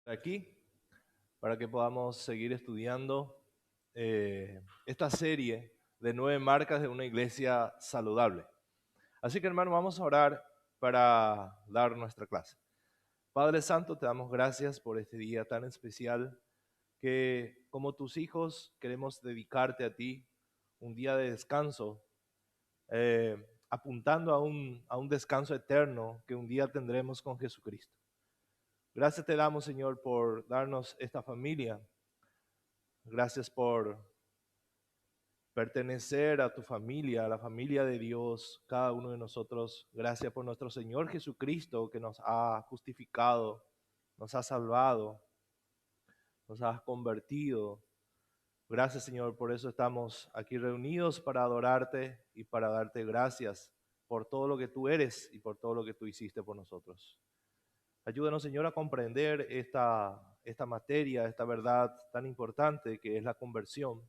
Aquí para que podamos seguir estudiando esta serie de 9 marcas de una iglesia saludable. Así que hermano, vamos a orar para dar nuestra clase. Padre Santo, te damos gracias por este día tan especial que como tus hijos queremos dedicarte a ti, un día de descanso, apuntando a un descanso eterno que un día tendremos con Jesucristo. Gracias te damos, Señor, por darnos esta familia. Gracias por pertenecer a tu familia, a la familia de Dios, cada uno de nosotros. Gracias por nuestro Señor Jesucristo que nos ha justificado, nos ha salvado, nos ha convertido. Gracias, Señor, por eso estamos aquí reunidos para adorarte y para darte gracias por todo lo que tú eres y por todo lo que tú hiciste por nosotros. Ayúdanos, Señor, a comprender esta materia, esta verdad tan importante que es la conversión,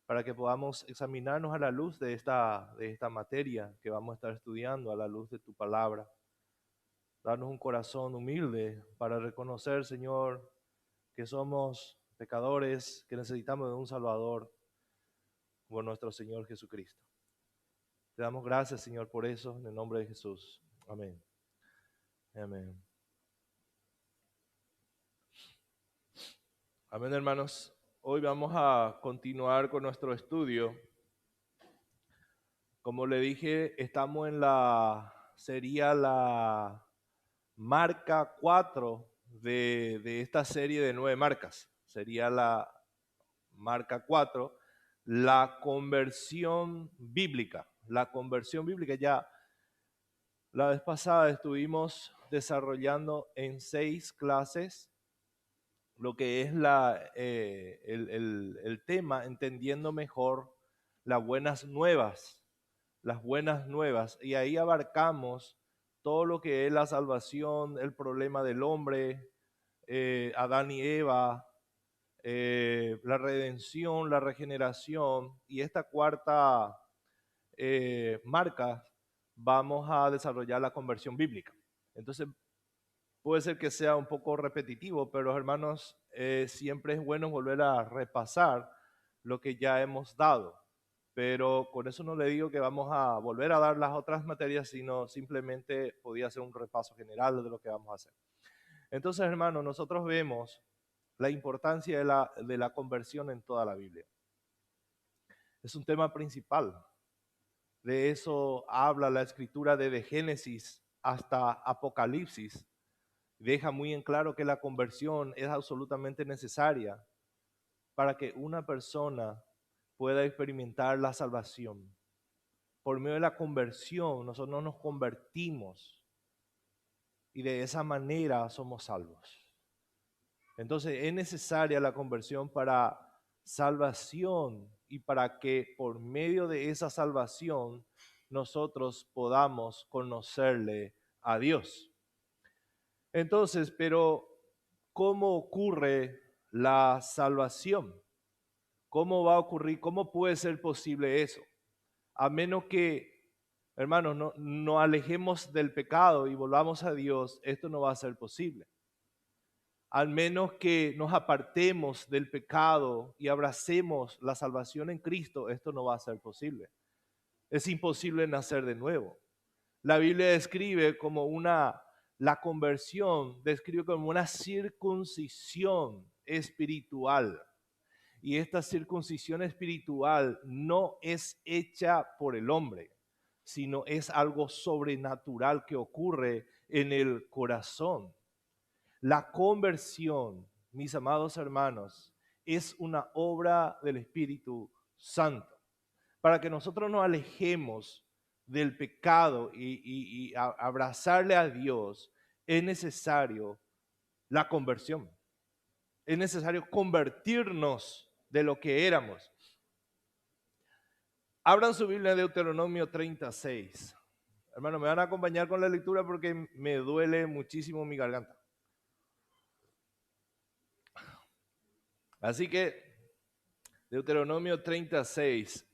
para que podamos examinarnos a la luz de esta materia que vamos a estar estudiando, a la luz de tu palabra. Darnos un corazón humilde para reconocer, Señor, que somos pecadores, que necesitamos de un Salvador como nuestro Señor Jesucristo. Te damos gracias, Señor, por eso, en el nombre de Jesús. Amén. Amén. Amén, hermanos. Hoy vamos a continuar con nuestro estudio. Como le dije, estamos sería la marca 4 de esta serie de 9 marcas. Sería la marca 4, la conversión bíblica. La conversión bíblica, ya la vez pasada estuvimos desarrollando en 6 clases lo que es el tema, entendiendo mejor las buenas nuevas, y ahí abarcamos todo lo que es la salvación, el problema del hombre, Adán y Eva, la redención, la regeneración, y esta cuarta marca vamos a desarrollar la conversión bíblica. Entonces, puede ser que sea un poco repetitivo, pero hermanos, siempre es bueno volver a repasar lo que ya hemos dado. Pero con eso no le digo que vamos a volver a dar las otras materias, sino simplemente podía hacer un repaso general de lo que vamos a hacer. Entonces, hermanos, nosotros vemos la importancia de la conversión en toda la Biblia. Es un tema principal. De eso habla la escritura desde Génesis hasta Apocalipsis. Deja muy en claro que la conversión es absolutamente necesaria para que una persona pueda experimentar la salvación. Por medio de la conversión, nosotros nos convertimos y de esa manera somos salvos. Entonces es necesaria la conversión para salvación y para que por medio de esa salvación nosotros podamos conocerle a Dios. Entonces, pero ¿cómo ocurre la salvación? ¿Cómo va a ocurrir? ¿Cómo puede ser posible eso? A menos que, hermanos, no alejemos del pecado y volvamos a Dios, esto no va a ser posible. Al menos que nos apartemos del pecado y abracemos la salvación en Cristo, esto no va a ser posible. Es imposible nacer de nuevo. La Biblia describe la conversión, describe como una circuncisión espiritual. Y esta circuncisión espiritual no es hecha por el hombre, sino es algo sobrenatural que ocurre en el corazón. La conversión, mis amados hermanos, es una obra del Espíritu Santo. Para que nosotros nos alejemos del pecado y abrazarle a Dios, es necesario la conversión. Es necesario convertirnos de lo que éramos. Abran su Biblia en Deuteronomio 36. Hermano, me van a acompañar con la lectura porque me duele muchísimo mi garganta. Así que, Deuteronomio 36.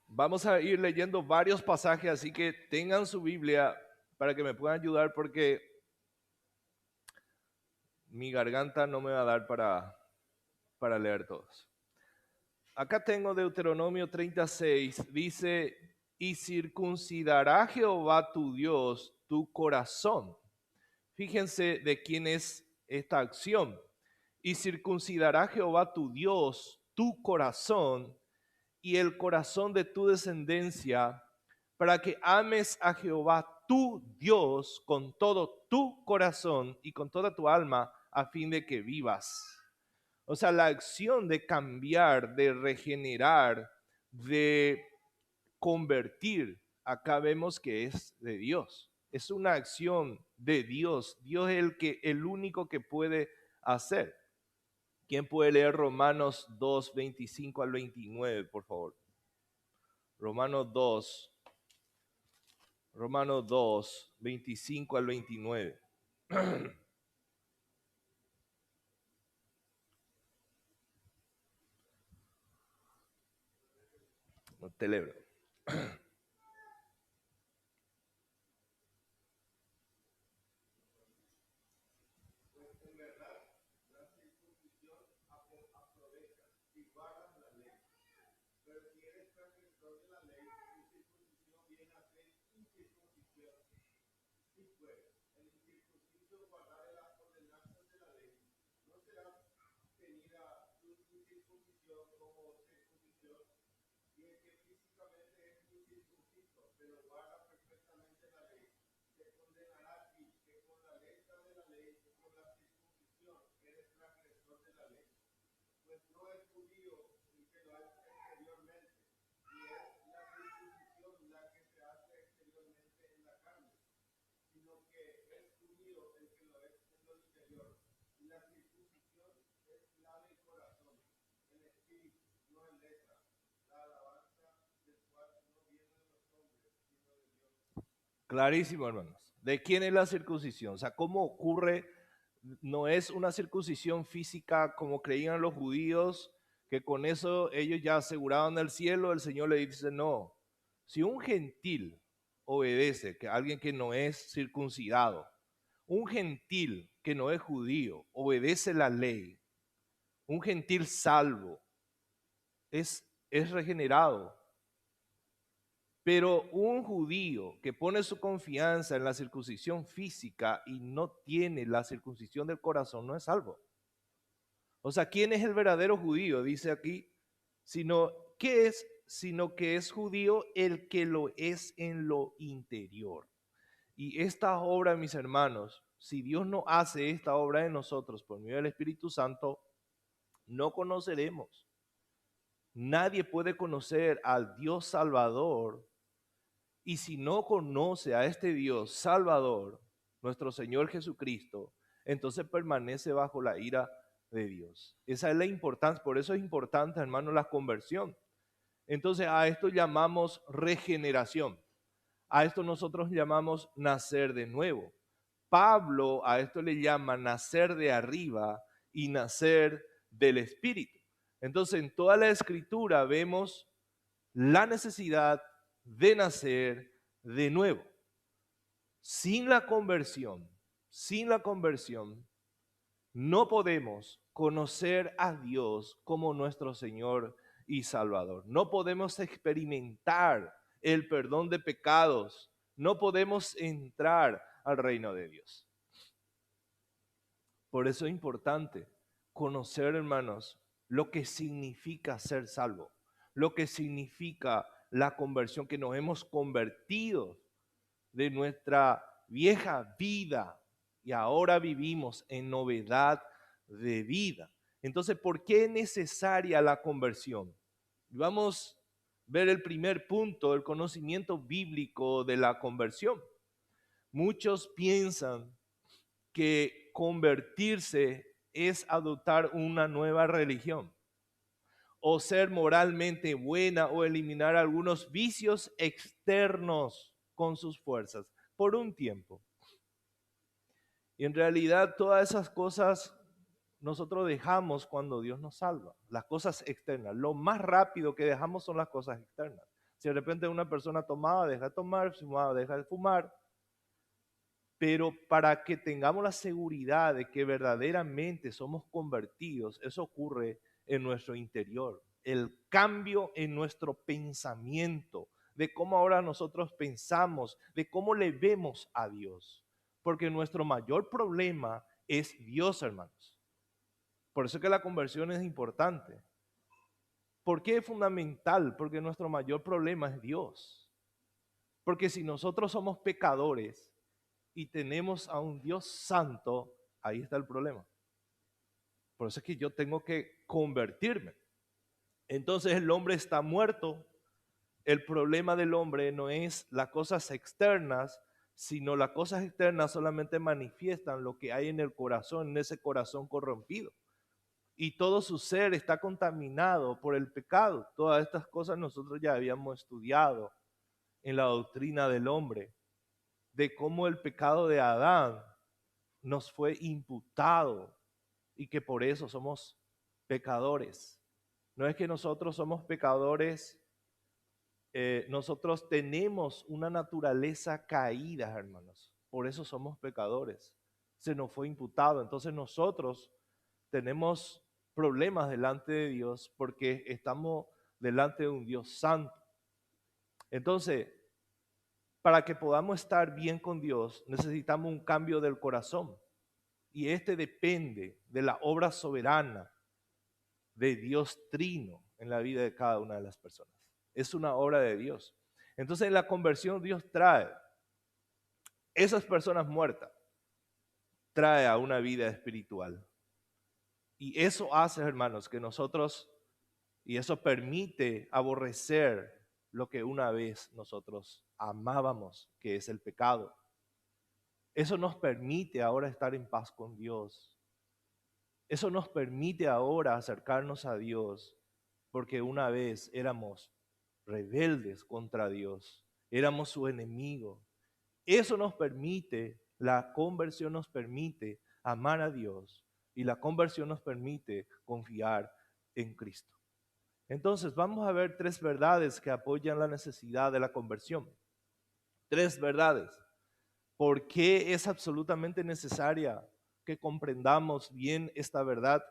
Vamos a ir leyendo varios pasajes, así que tengan su Biblia para que me puedan ayudar porque mi garganta no me va a dar para leer todos. Acá tengo Deuteronomio 36, dice, y circuncidará Jehová tu Dios tu corazón. Fíjense de quién es esta acción. Y circuncidará Jehová tu Dios tu corazón y el corazón de tu descendencia, para que ames a Jehová tu Dios con todo tu corazón y con toda tu alma, a fin de que vivas. O sea, la acción de cambiar, de regenerar, de convertir, acá vemos que es de Dios. Es una acción de Dios. Dios es el único que puede hacer. ¿Quién puede leer Romanos 2, 25 al 29, por favor? Romanos 2, Romanos 2, 25 al 29. No te leo. Clarísimo, hermanos. ¿De quién es la circuncisión? O sea, ¿cómo ocurre? No es una circuncisión física como creían los judíos, que con eso ellos ya aseguraban el cielo. El Señor le dice, no, si un gentil obedece, que alguien que no es circuncidado, un gentil que no es judío, obedece la ley, un gentil salvo, es regenerado. Pero un judío que pone su confianza en la circuncisión física y no tiene la circuncisión del corazón no es salvo. O sea, ¿quién es el verdadero judío? Dice aquí, sino, ¿qué es? Sino que es judío el que lo es en lo interior. Y esta obra, mis hermanos, si Dios no hace esta obra en nosotros por medio del Espíritu Santo, no conoceremos. Nadie puede conocer al Dios Salvador. Y si no conoce a este Dios Salvador, nuestro Señor Jesucristo, entonces permanece bajo la ira de Dios. Esa es la importancia, por eso es importante, hermano, la conversión. Entonces a esto llamamos regeneración. A esto nosotros llamamos nacer de nuevo. Pablo a esto le llama nacer de arriba y nacer del Espíritu. Entonces en toda la escritura vemos la necesidad de nacer de nuevo. Sin la conversión, no podemos conocer a Dios como nuestro Señor y Salvador. No podemos experimentar el perdón de pecados. No podemos entrar al reino de Dios. Por eso es importante conocer, hermanos, lo que significa ser salvo, lo que significa la conversión, que nos hemos convertido de nuestra vieja vida y ahora vivimos en novedad de vida. Entonces, ¿por qué es necesaria la conversión? Vamos a ver el primer punto, el conocimiento bíblico de la conversión. Muchos piensan que convertirse es adoptar una nueva religión o ser moralmente buena o eliminar algunos vicios externos con sus fuerzas por un tiempo. Y en realidad todas esas cosas nosotros dejamos cuando Dios nos salva, las cosas externas. Lo más rápido que dejamos son las cosas externas. Si de repente una persona tomaba, deja de tomar, fumaba, deja de fumar. Pero para que tengamos la seguridad de que verdaderamente somos convertidos, eso ocurre en nuestro interior. El cambio en nuestro pensamiento, de cómo ahora nosotros pensamos, de cómo le vemos a Dios. Porque nuestro mayor problema es Dios, hermanos. Por eso que la conversión es importante. ¿Por qué es fundamental? Porque nuestro mayor problema es Dios. Porque si nosotros somos pecadores y tenemos a un Dios santo, ahí está el problema. Por eso es que yo tengo que convertirme. Entonces el hombre está muerto. El problema del hombre no es las cosas externas, sino las cosas externas solamente manifiestan lo que hay en el corazón, en ese corazón corrompido. Y todo su ser está contaminado por el pecado. Todas estas cosas nosotros ya habíamos estudiado en la doctrina del hombre, de cómo el pecado de Adán nos fue imputado y que por eso somos pecadores. No es que nosotros somos pecadores, nosotros tenemos una naturaleza caída, hermanos. Por eso somos pecadores. Se nos fue imputado. Entonces nosotros tenemos problemas delante de Dios porque estamos delante de un Dios santo. Entonces, para que podamos estar bien con Dios, necesitamos un cambio del corazón. Y este depende de la obra soberana de Dios Trino en la vida de cada una de las personas. Es una obra de Dios. Entonces en la conversión Dios trae esas personas muertas, trae a una vida espiritual. Y eso hace, hermanos, que nosotros, y eso permite aborrecer lo que una vez nosotros amábamos, que es el pecado. Eso nos permite ahora estar en paz con Dios. Eso nos permite ahora acercarnos a Dios, porque una vez éramos rebeldes contra Dios, éramos su enemigo. Eso nos permite, la conversión nos permite amar a Dios y la conversión nos permite confiar en Cristo. Entonces vamos a ver tres verdades que apoyan la necesidad de la conversión. Tres verdades. ¿Por qué es absolutamente necesaria que comprendamos bien esta verdad?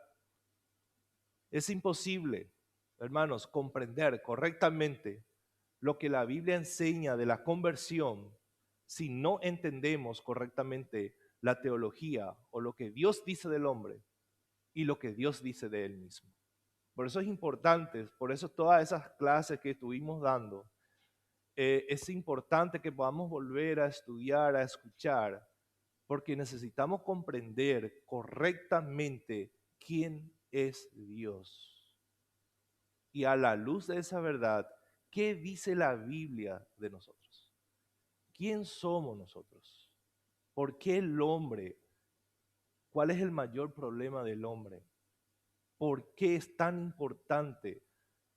Es imposible, hermanos, comprender correctamente lo que la Biblia enseña de la conversión si no entendemos correctamente la teología o lo que Dios dice del hombre y lo que Dios dice de él mismo. Por eso es importante, por eso todas esas clases que estuvimos dando, es importante que podamos volver a estudiar, a escuchar, porque necesitamos comprender correctamente quién es Dios. Y a la luz de esa verdad, ¿qué dice la Biblia de nosotros? ¿Quién somos nosotros? ¿Por qué el hombre? ¿Cuál es el mayor problema del hombre? ¿Por qué es tan importante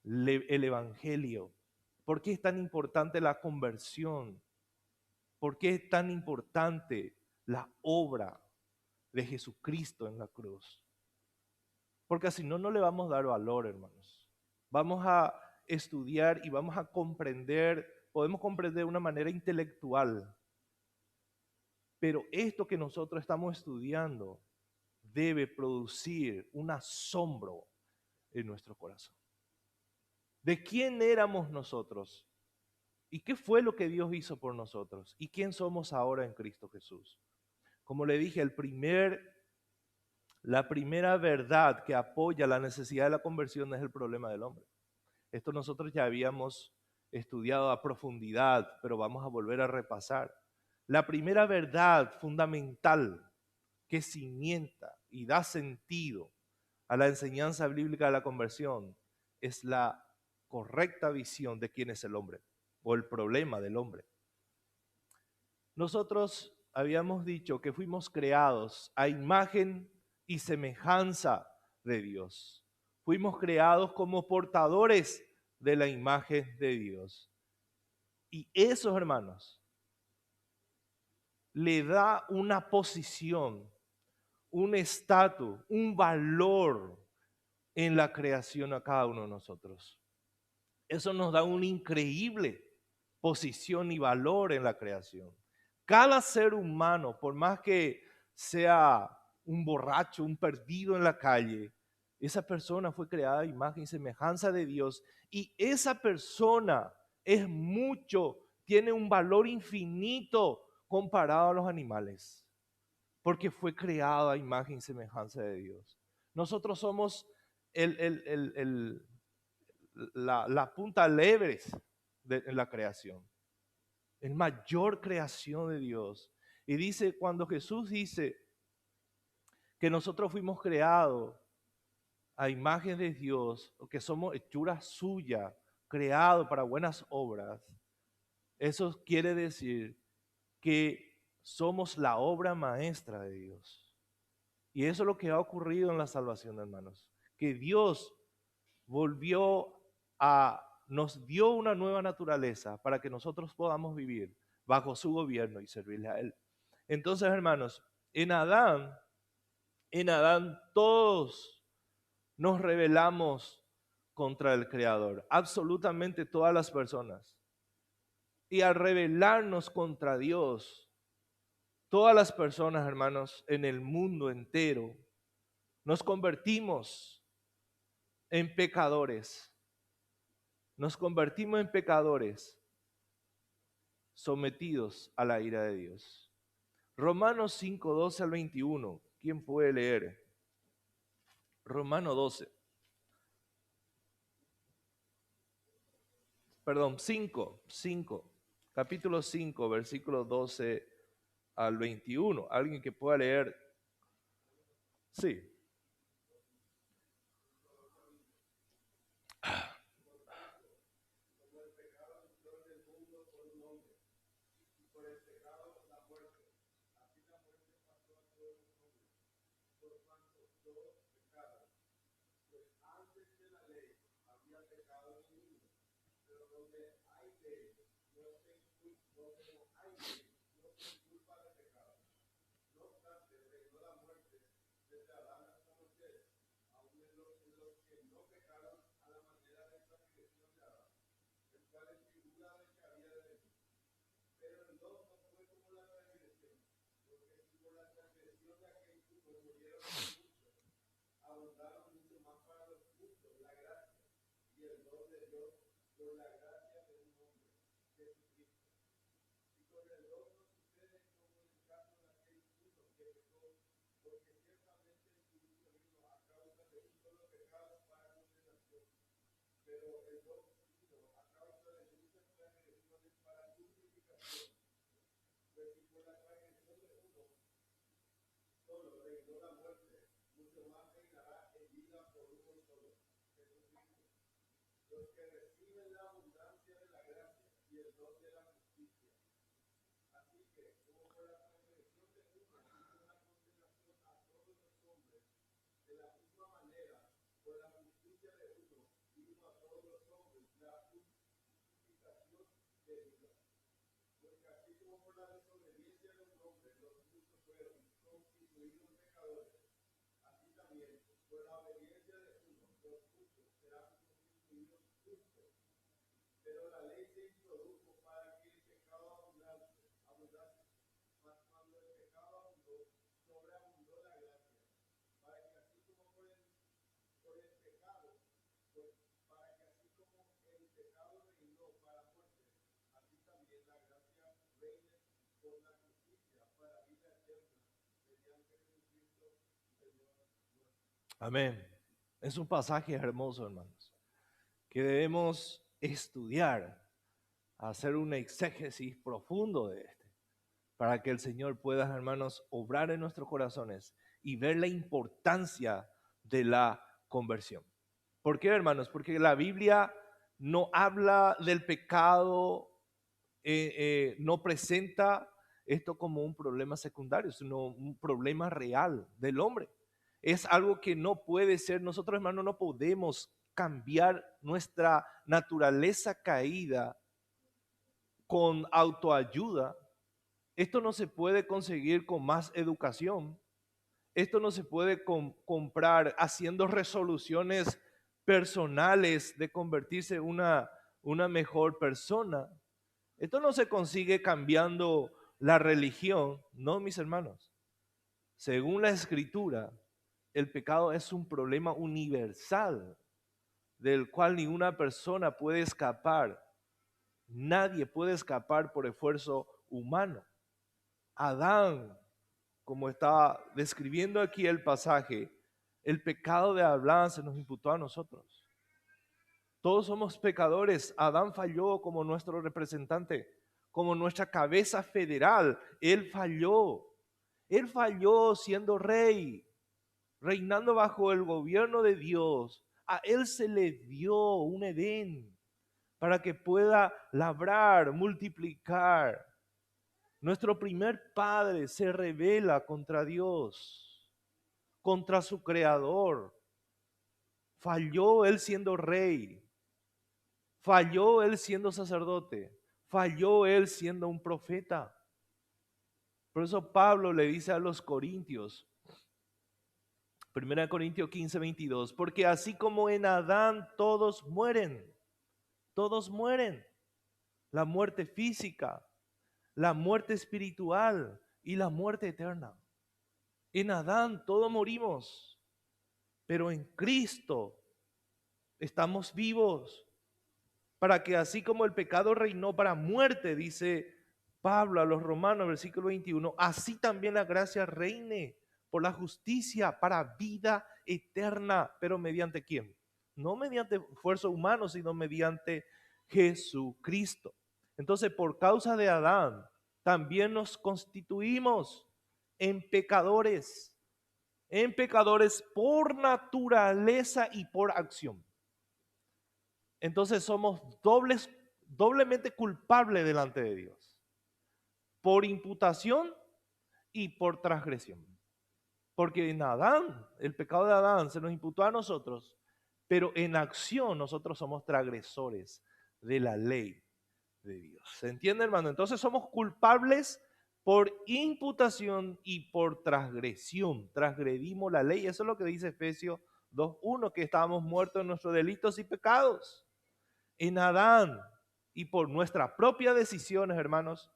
el Evangelio? ¿Por qué es tan importante la conversión? ¿Por qué es tan importante la obra de Jesucristo en la cruz? Porque si no, no le vamos a dar valor, hermanos. Vamos a estudiar y vamos a comprender, podemos comprender de una manera intelectual, pero esto que nosotros estamos estudiando debe producir un asombro en nuestro corazón. ¿De quién éramos nosotros? ¿Y qué fue lo que Dios hizo por nosotros? ¿Y quién somos ahora en Cristo Jesús? Como le dije, la primera verdad que apoya la necesidad de la conversión es el problema del hombre. Esto nosotros ya habíamos estudiado a profundidad, pero vamos a volver a repasar. La primera verdad fundamental que cimienta y da sentido a la enseñanza bíblica de la conversión es la correcta visión de quién es el hombre o el problema del hombre. Nosotros habíamos dicho que fuimos creados a imagen y semejanza de Dios. Fuimos creados como portadores de la imagen de Dios. Y eso, hermanos, le da una posición, un estatus, un valor en la creación a cada uno de nosotros. Eso nos da una increíble posición y valor en la creación. Cada ser humano, por más que sea un borracho, un perdido en la calle, esa persona fue creada a imagen y semejanza de Dios. Y esa persona es mucho, tiene un valor infinito comparado a los animales, porque fue creado a imagen y semejanza de Dios. Nosotros somos el, el- el- el- la punta alegres en la creación, el mayor creación de Dios. Y dice, cuando Jesús dice que nosotros fuimos creados a imagen de Dios, o que somos hechura suya, creados para buenas obras, eso quiere decir que somos la obra maestra de Dios. Y eso es lo que ha ocurrido en la salvación, hermanos. Que Dios nos dio una nueva naturaleza para que nosotros podamos vivir bajo su gobierno y servirle a Él. Entonces, hermanos, en Adán, todos nos rebelamos contra el Creador, absolutamente todas las personas. Y al rebelarnos contra Dios, todas las personas, hermanos, en el mundo entero, nos convertimos en pecadores. Nos convertimos en pecadores sometidos a la ira de Dios. Romanos 5, 12 al 21. ¿Quién puede leer? Romano 12. Perdón, 5. Capítulo 5, versículos 12 al 21. ¿Alguien que pueda leer? Sí. Amén. Es un pasaje hermoso, hermanos, que debemos estudiar, hacer un exégesis profundo de este, para que el Señor pueda, hermanos, obrar en nuestros corazones y ver la importancia de la conversión. ¿Por qué, hermanos? Porque la Biblia no habla del pecado, no presenta esto como un problema secundario, sino un problema real del hombre. Es algo que no puede ser, nosotros, hermanos, no podemos cambiar nuestra naturaleza caída con autoayuda. Esto no se puede conseguir con más educación. Esto no se puede comprar haciendo resoluciones personales de convertirse en una mejor persona. Esto no se consigue cambiando la religión, no, mis hermanos. Según la Escritura, el pecado es un problema universal del cual ninguna persona puede escapar. Nadie puede escapar por esfuerzo humano. Adán, como está describiendo aquí el pasaje, el pecado de Adán se nos imputó a nosotros. Todos somos pecadores. Adán falló como nuestro representante, como nuestra cabeza federal. Él falló. Él falló siendo rey, reinando bajo el gobierno de Dios. A él se le dio un Edén para que pueda labrar, multiplicar. Nuestro primer padre se rebela contra Dios, contra su creador. Falló él siendo rey. Falló él siendo sacerdote. Falló él siendo un profeta. Por eso Pablo le dice a los corintios, 1 Corintios 15, 22, porque así como en Adán todos mueren, la muerte física, la muerte espiritual y la muerte eterna. En Adán todos morimos, pero en Cristo estamos vivos, para que así como el pecado reinó para muerte, dice Pablo a los Romanos, versículo 21, así también la gracia reine por la justicia para vida eterna. ¿Pero mediante quién? No mediante esfuerzo humano, sino mediante Jesucristo. Entonces, por causa de Adán, también nos constituimos en pecadores por naturaleza y por acción. Entonces somos doblemente culpables delante de Dios, por imputación y por transgresión. Porque en Adán, el pecado de Adán se nos imputó a nosotros, pero en acción nosotros somos transgresores de la ley de Dios. ¿Se entiende, hermano? Entonces somos culpables por imputación y por transgresión. Transgredimos la ley. Eso es lo que dice Efesios 2:1, que estábamos muertos en nuestros delitos y pecados. En Adán, y por nuestras propias decisiones, hermanos,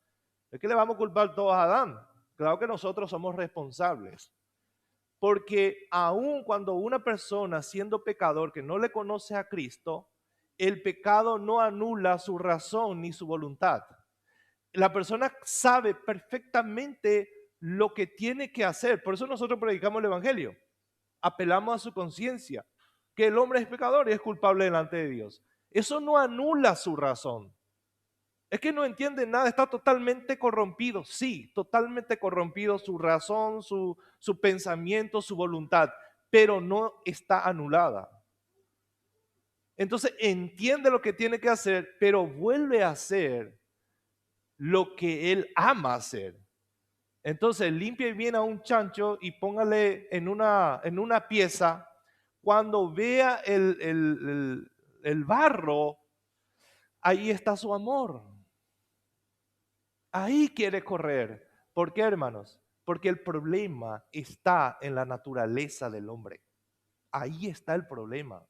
¿de qué le vamos a culpar todos a Adán? Claro que nosotros somos responsables. Porque aun cuando una persona siendo pecador que no le conoce a Cristo, el pecado no anula su razón ni su voluntad. La persona sabe perfectamente lo que tiene que hacer. Por eso nosotros predicamos el Evangelio. Apelamos a su conciencia, que el hombre es pecador y es culpable delante de Dios. Eso no anula su razón. Es que no entiende nada, está totalmente corrompido. Sí, totalmente corrompido su razón, su pensamiento, su voluntad, pero no está anulada. Entonces entiende lo que tiene que hacer, pero vuelve a hacer lo que él ama hacer. Entonces limpie bien a un chancho y póngale en una pieza. Cuando vea el barro, ahí está su amor. Ahí quiere correr. ¿Por qué, hermanos? Porque el problema está en la naturaleza del hombre. Ahí está el problema.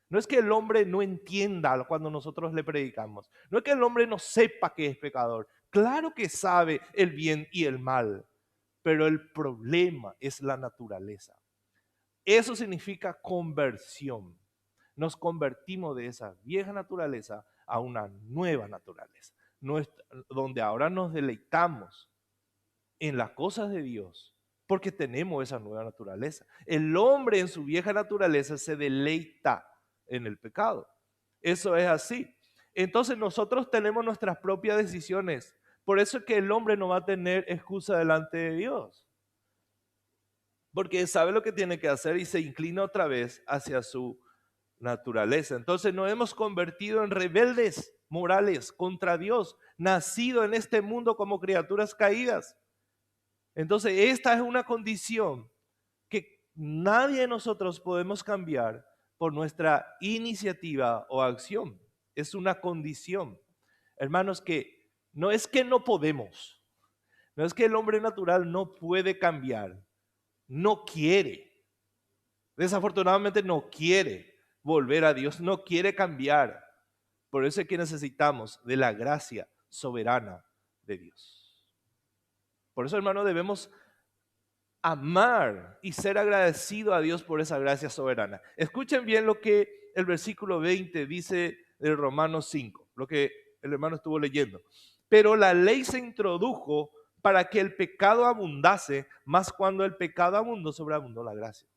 No es que el hombre no entienda cuando nosotros le predicamos. No es que el hombre no sepa que es pecador. Claro que sabe el bien y el mal. Pero el problema es la naturaleza. Eso significa conversión. Nos convertimos de esa vieja naturaleza a una nueva naturaleza, donde ahora nos deleitamos en las cosas de Dios, porque tenemos esa nueva naturaleza. El hombre en su vieja naturaleza se deleita en el pecado. Eso es así. Entonces nosotros tenemos nuestras propias decisiones. Por eso es que el hombre no va a tener excusa delante de Dios. Porque sabe lo que tiene que hacer y se inclina otra vez hacia su naturaleza. Entonces nos hemos convertido en rebeldes morales contra Dios, nacido en este mundo como criaturas caídas. Entonces esta es una condición que nadie de nosotros podemos cambiar por nuestra iniciativa o acción. Es una condición. Hermanos, que no es que no podemos, no es que el hombre natural no puede cambiar, no quiere. Desafortunadamente no quiere volver a Dios, no quiere cambiar. Por eso es que necesitamos de la gracia soberana de Dios. Por eso, hermano, debemos amar y ser agradecido a Dios por esa gracia soberana. Escuchen bien lo que el versículo 20 dice de Romanos 5, lo que el hermano estuvo leyendo. Pero la ley se introdujo para que el pecado abundase, más cuando el pecado abundó, sobreabundó la gracia.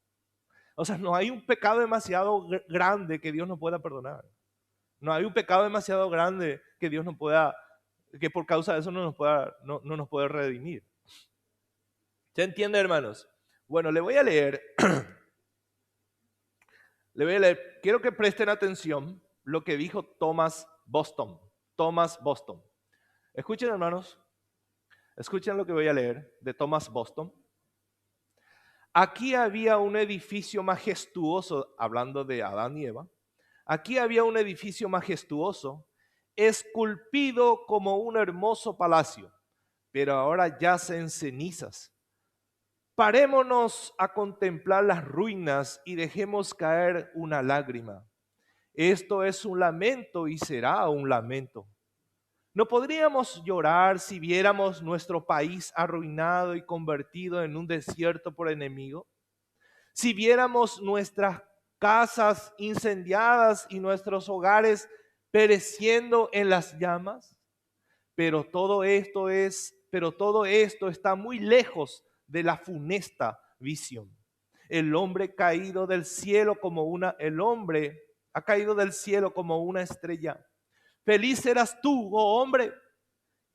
O sea, no hay un pecado demasiado grande que Dios no pueda perdonar. No hay un pecado demasiado grande que Dios no pueda, que por causa de eso no nos puede redimir. ¿Se entiende, hermanos? Bueno, le voy a leer, quiero que presten atención lo que dijo Thomas Boston. Thomas Boston. Escuchen, hermanos, escuchen lo que voy a leer de Thomas Boston. Aquí había un edificio majestuoso, hablando de Adán y Eva. Aquí había un edificio majestuoso, esculpido como un hermoso palacio, pero ahora yace en cenizas. Parémonos a contemplar las ruinas y dejemos caer una lágrima. Esto es un lamento y será un lamento. ¿No podríamos llorar si viéramos nuestro país arruinado y convertido en un desierto por enemigo? Si viéramos nuestras casas incendiadas y nuestros hogares pereciendo en las llamas, pero todo esto está muy lejos de la funesta visión. El hombre ha caído del cielo como una estrella. Feliz serás tú, oh hombre,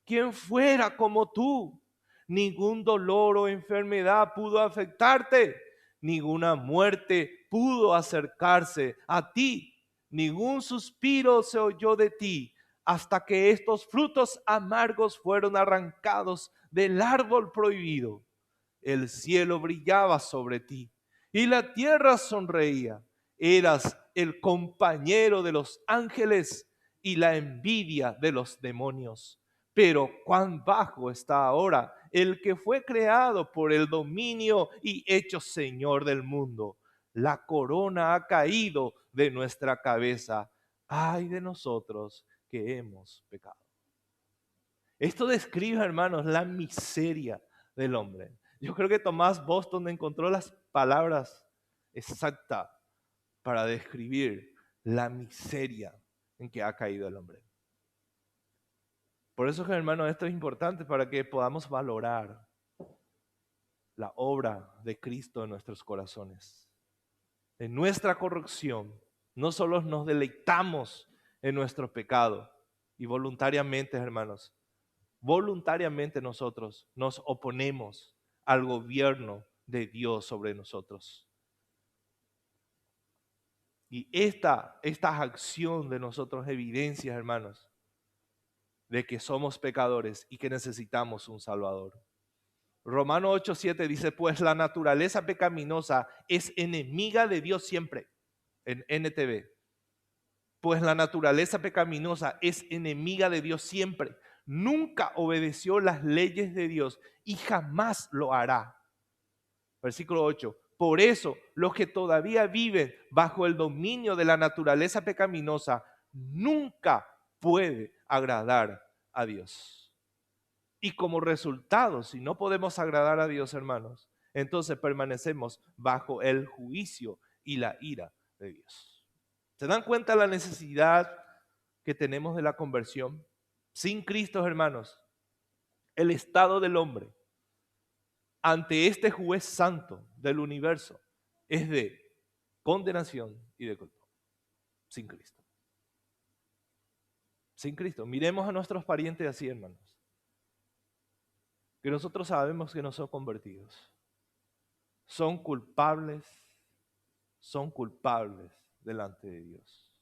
quien fuera como tú. Ningún dolor o enfermedad pudo afectarte, ninguna muerte pudo acercarse a ti, ningún suspiro se oyó de ti, hasta que estos frutos amargos fueron arrancados del árbol prohibido. El cielo brillaba sobre ti y la tierra sonreía. Eras el compañero de los ángeles y la envidia de los demonios. Pero cuán bajo está ahora el que fue creado por el dominio y hecho Señor del mundo. La corona ha caído de nuestra cabeza. Ay de nosotros que hemos pecado. Esto describe, hermanos, la miseria del hombre. Yo creo que Thomas Boston encontró las palabras exactas para describir la miseria en que ha caído el hombre. Por eso, hermano, esto es importante para que podamos valorar la obra de Cristo en nuestros corazones. En nuestra corrección, no solo nos deleitamos en nuestro pecado y voluntariamente, hermanos, voluntariamente nosotros nos oponemos al gobierno de Dios sobre nosotros. Y esta acción de nosotros evidencia, hermanos, de que somos pecadores y que necesitamos un Salvador. Romanos 8:7 dice, pues la naturaleza pecaminosa es enemiga de Dios siempre, en NTV. Pues la naturaleza pecaminosa es enemiga de Dios siempre. Nunca obedeció las leyes de Dios y jamás lo hará. Versículo 8. Por eso, los que todavía viven bajo el dominio de la naturaleza pecaminosa nunca puede agradar a Dios. Y como resultado, si no podemos agradar a Dios, hermanos, entonces permanecemos bajo el juicio y la ira de Dios. ¿Se dan cuenta la necesidad que tenemos de la conversión? Sin Cristo, hermanos, el estado del hombre ante este juez santo del universo es de condenación y de culpa. Sin Cristo. Sin Cristo. Miremos a nuestros parientes así, hermanos. Que nosotros sabemos que no son convertidos. Son culpables delante de Dios.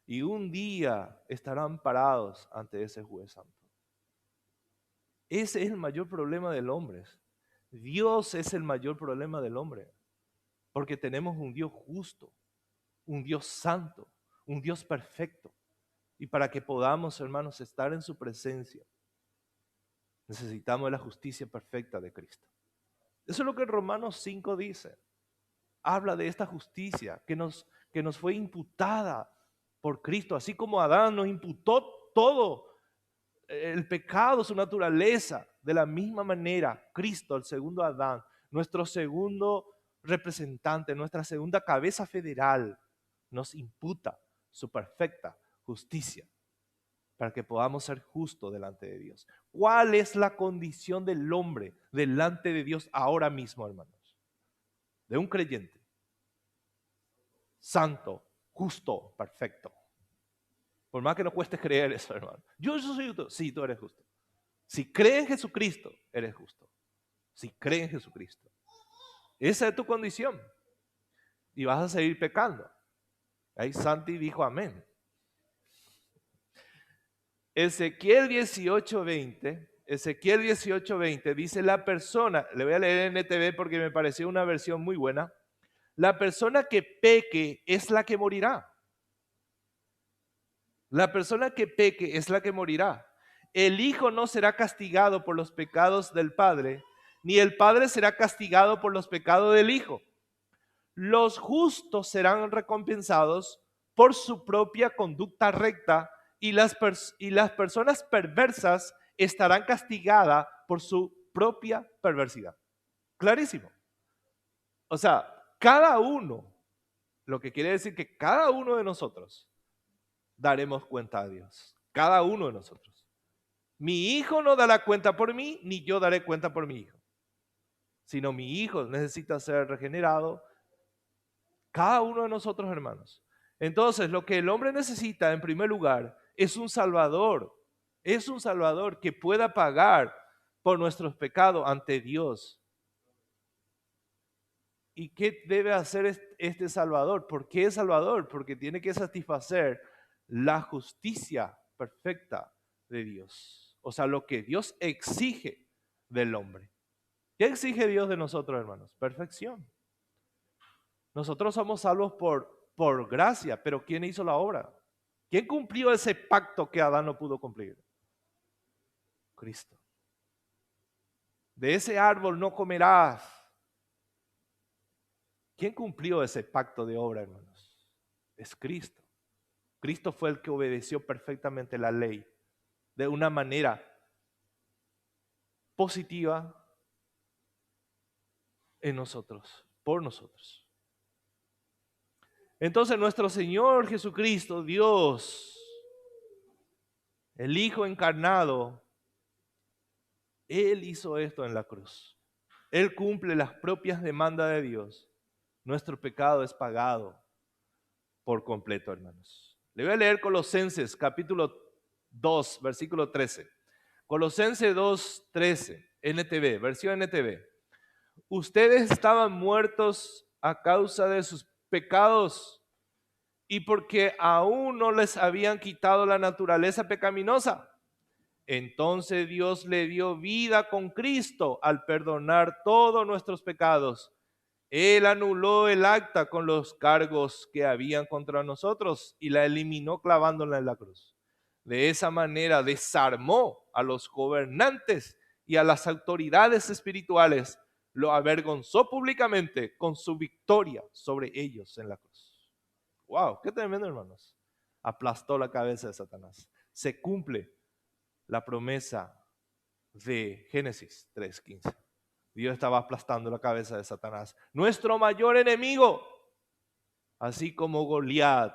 Y un día estarán parados ante ese juez santo. Ese es el mayor problema del hombre. Dios es el mayor problema del hombre. Porque tenemos un Dios justo, un Dios santo, un Dios perfecto. Y para que podamos, hermanos, estar en su presencia, necesitamos la justicia perfecta de Cristo. Eso es lo que Romanos 5 dice. Habla de esta justicia que nos fue imputada por Cristo, así como Adán nos imputó todo el pecado, su naturaleza. De la misma manera, Cristo, el segundo Adán, nuestro segundo representante, nuestra segunda cabeza federal, nos imputa su perfecta justicia para que podamos ser justos delante de Dios. ¿Cuál es la condición del hombre delante de Dios ahora mismo, hermanos? De un creyente. Santo, justo, perfecto. Por más que no cueste creer eso, hermano. Yo soy justo. Sí, tú eres justo. Si crees en Jesucristo, eres justo. Si crees en Jesucristo. Esa es tu condición. Y vas a seguir pecando. Ahí Santi dijo amén. Ezequiel 18:20 dice la persona, le voy a leer en NTV porque me pareció una versión muy buena. La persona que peque es la que morirá. La persona que peque es la que morirá. El hijo no será castigado por los pecados del padre, ni el padre será castigado por los pecados del hijo. Los justos serán recompensados por su propia conducta recta y las personas perversas estarán castigadas por su propia perversidad. Clarísimo. O sea, cada uno, lo que quiere decir que cada uno de nosotros daremos cuenta a Dios. Cada uno de nosotros. Mi hijo no dará cuenta por mí, ni yo daré cuenta por mi hijo. Sino mi hijo necesita ser regenerado. Cada uno de nosotros, hermanos. Entonces, lo que el hombre necesita, en primer lugar, es un Salvador. Es un Salvador que pueda pagar por nuestros pecados ante Dios. ¿Y qué debe hacer este Salvador? ¿Por qué es Salvador? Porque tiene que satisfacer la justicia perfecta de Dios. O sea, lo que Dios exige del hombre. ¿Qué exige Dios de nosotros, hermanos? Perfección. Nosotros somos salvos por gracia, pero ¿quién hizo la obra? ¿Quién cumplió ese pacto que Adán no pudo cumplir? Cristo. De ese árbol no comerás. ¿Quién cumplió ese pacto de obra, hermanos? Es Cristo. Cristo fue el que obedeció perfectamente la ley de una manera positiva en nosotros, por nosotros. Entonces nuestro Señor Jesucristo, Dios, el Hijo encarnado, Él hizo esto en la cruz. Él cumple las propias demandas de Dios. Nuestro pecado es pagado por completo, hermanos. Le voy a leer Colosenses capítulo 2, versículo 13. Colosenses 2, 13, NTV, versión NTV. Ustedes estaban muertos a causa de sus pecados y porque aún no les habían quitado la naturaleza pecaminosa. Entonces Dios le dio vida con Cristo al perdonar todos nuestros pecados. Él anuló el acta con los cargos que habían contra nosotros y la eliminó clavándola en la cruz. De esa manera desarmó a los gobernantes y a las autoridades espirituales, lo avergonzó públicamente con su victoria sobre ellos en la cruz. ¡Wow! ¡Qué tremendo, hermanos! Aplastó la cabeza de Satanás. Se cumple la promesa de Génesis 3:15. Dios estaba aplastando la cabeza de Satanás, nuestro mayor enemigo, así como Goliat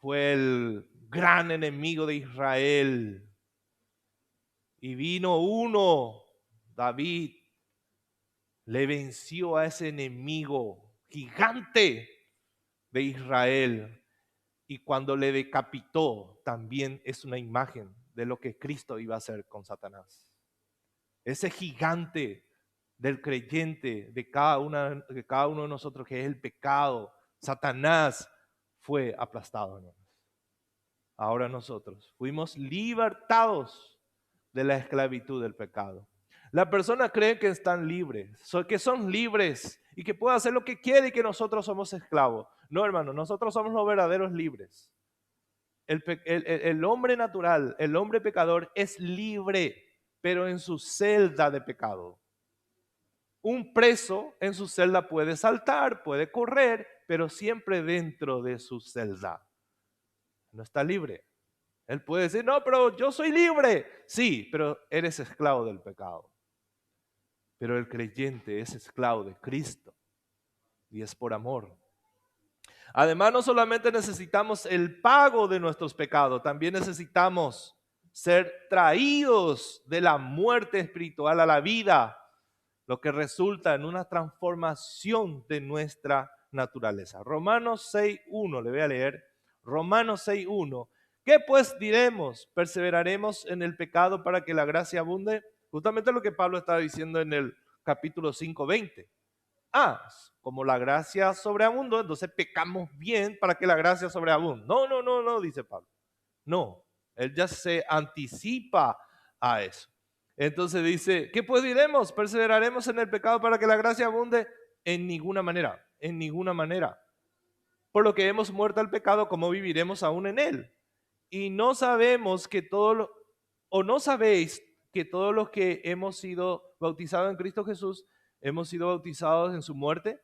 fue el gran enemigo de Israel. Y vino uno, David, le venció a ese enemigo gigante de Israel. Y cuando le decapitó, también es una imagen de lo que Cristo iba a hacer con Satanás. Ese gigante del creyente, de cada uno de nosotros, que es el pecado, Satanás, fue aplastado, hermanos. Ahora nosotros fuimos libertados de la esclavitud del pecado. La persona cree que están libres, que son libres y que puede hacer lo que quiere y que nosotros somos esclavos. No, hermano, nosotros somos los verdaderos libres. El hombre natural, el hombre pecador es libre, pero en su celda de pecado. Un preso en su celda puede saltar, puede correr, pero siempre dentro de su celda. No está libre. Él puede decir, no, pero yo soy libre. Sí, pero eres esclavo del pecado. Pero el creyente es esclavo de Cristo y es por amor. Además, no solamente necesitamos el pago de nuestros pecados, también necesitamos ser traídos de la muerte espiritual a la vida, lo que resulta en una transformación de nuestra naturaleza. Romanos 6.1, le voy a leer. Romanos 6.1. ¿Qué pues diremos? ¿Perseveraremos en el pecado para que la gracia abunde? Justamente lo que Pablo estaba diciendo en el capítulo 5:20. Como la gracia sobreabundó, entonces pecamos bien para que la gracia sobreabunde. No, dice Pablo. No, él ya se anticipa a eso. Entonces dice, ¿qué pues diremos? ¿Perseveraremos en el pecado para que la gracia abunde? En ninguna manera, en ninguna manera. Por lo que hemos muerto al pecado, ¿cómo viviremos aún en él? Y no sabemos que o no sabéis que todos los que hemos sido bautizados en Cristo Jesús, hemos sido bautizados en su muerte,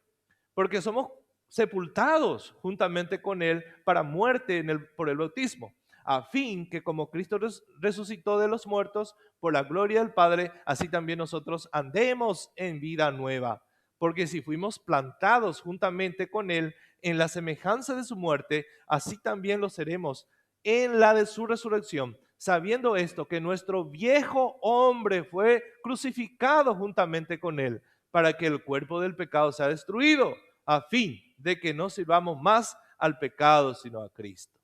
porque somos sepultados juntamente con él para muerte por el bautismo, a fin que como Cristo resucitó de los muertos por la gloria del Padre, así también nosotros andemos en vida nueva. Porque si fuimos plantados juntamente con él en la semejanza de su muerte, así también lo seremos en la de su resurrección, sabiendo esto, que nuestro viejo hombre fue crucificado juntamente con él, para que el cuerpo del pecado sea destruido, a fin de que no sirvamos más al pecado, sino a Cristo.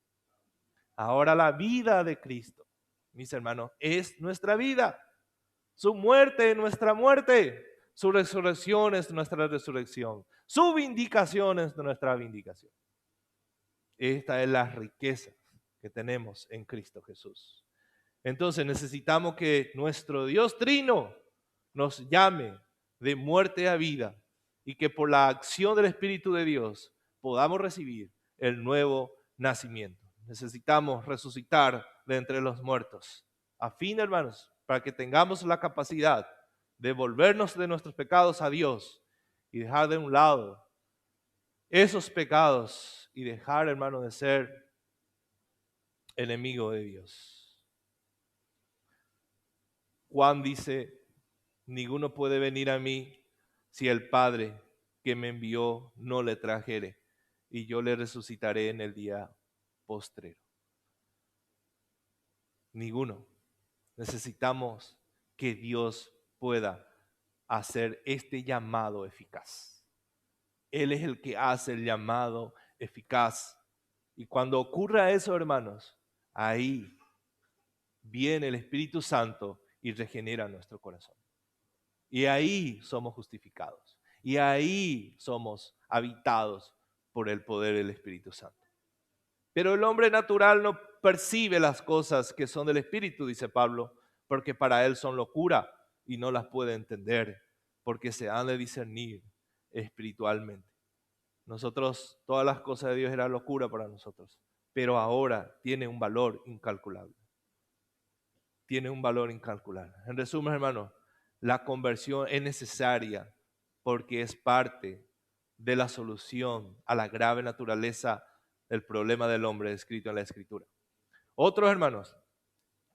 Ahora la vida de Cristo, mis hermanos, es nuestra vida. Su muerte es nuestra muerte. Su resurrección es nuestra resurrección. Su vindicación es nuestra vindicación. Esta es la riqueza que tenemos en Cristo Jesús. Entonces necesitamos que nuestro Dios Trino nos llame de muerte a vida y que por la acción del Espíritu de Dios podamos recibir el nuevo nacimiento. Necesitamos resucitar de entre los muertos. A fin, hermanos, para que tengamos la capacidad de volvernos de nuestros pecados a Dios y dejar de un lado esos pecados y dejar, hermano, de ser enemigo de Dios. Juan dice, ninguno puede venir a mí si el Padre que me envió no le trajere, y yo le resucitaré en el día postrero. Ninguno. Necesitamos que Dios pueda hacer este llamado eficaz. Él es el que hace el llamado eficaz. Y cuando ocurra eso, hermanos, ahí viene el Espíritu Santo y regenera nuestro corazón. Y ahí somos justificados. Y ahí somos habitados por el poder del Espíritu Santo. Pero el hombre natural no percibe las cosas que son del Espíritu, dice Pablo, porque para él son locura y no las puede entender, porque se han de discernir espiritualmente. Nosotros, todas las cosas de Dios eran locura para nosotros, pero ahora tiene un valor incalculable. Tiene un valor incalculable. En resumen, hermano, la conversión es necesaria porque es parte de la solución a la grave naturaleza del problema del hombre descrito en la Escritura. Otros, hermanos,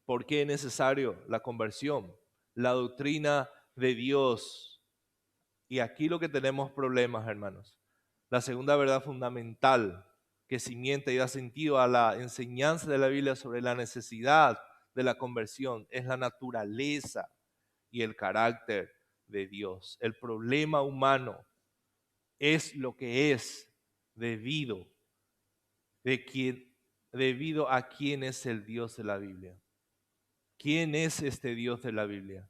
¿por qué es necesario la conversión? La doctrina de Dios. Y aquí lo que tenemos problemas, hermanos. La segunda verdad fundamental que cimienta y da sentido a la enseñanza de la Biblia sobre la necesidad de la conversión es la naturaleza y el carácter de Dios. El problema humano es lo que es debido a quién es el Dios de la Biblia. ¿Quién es este Dios de la Biblia?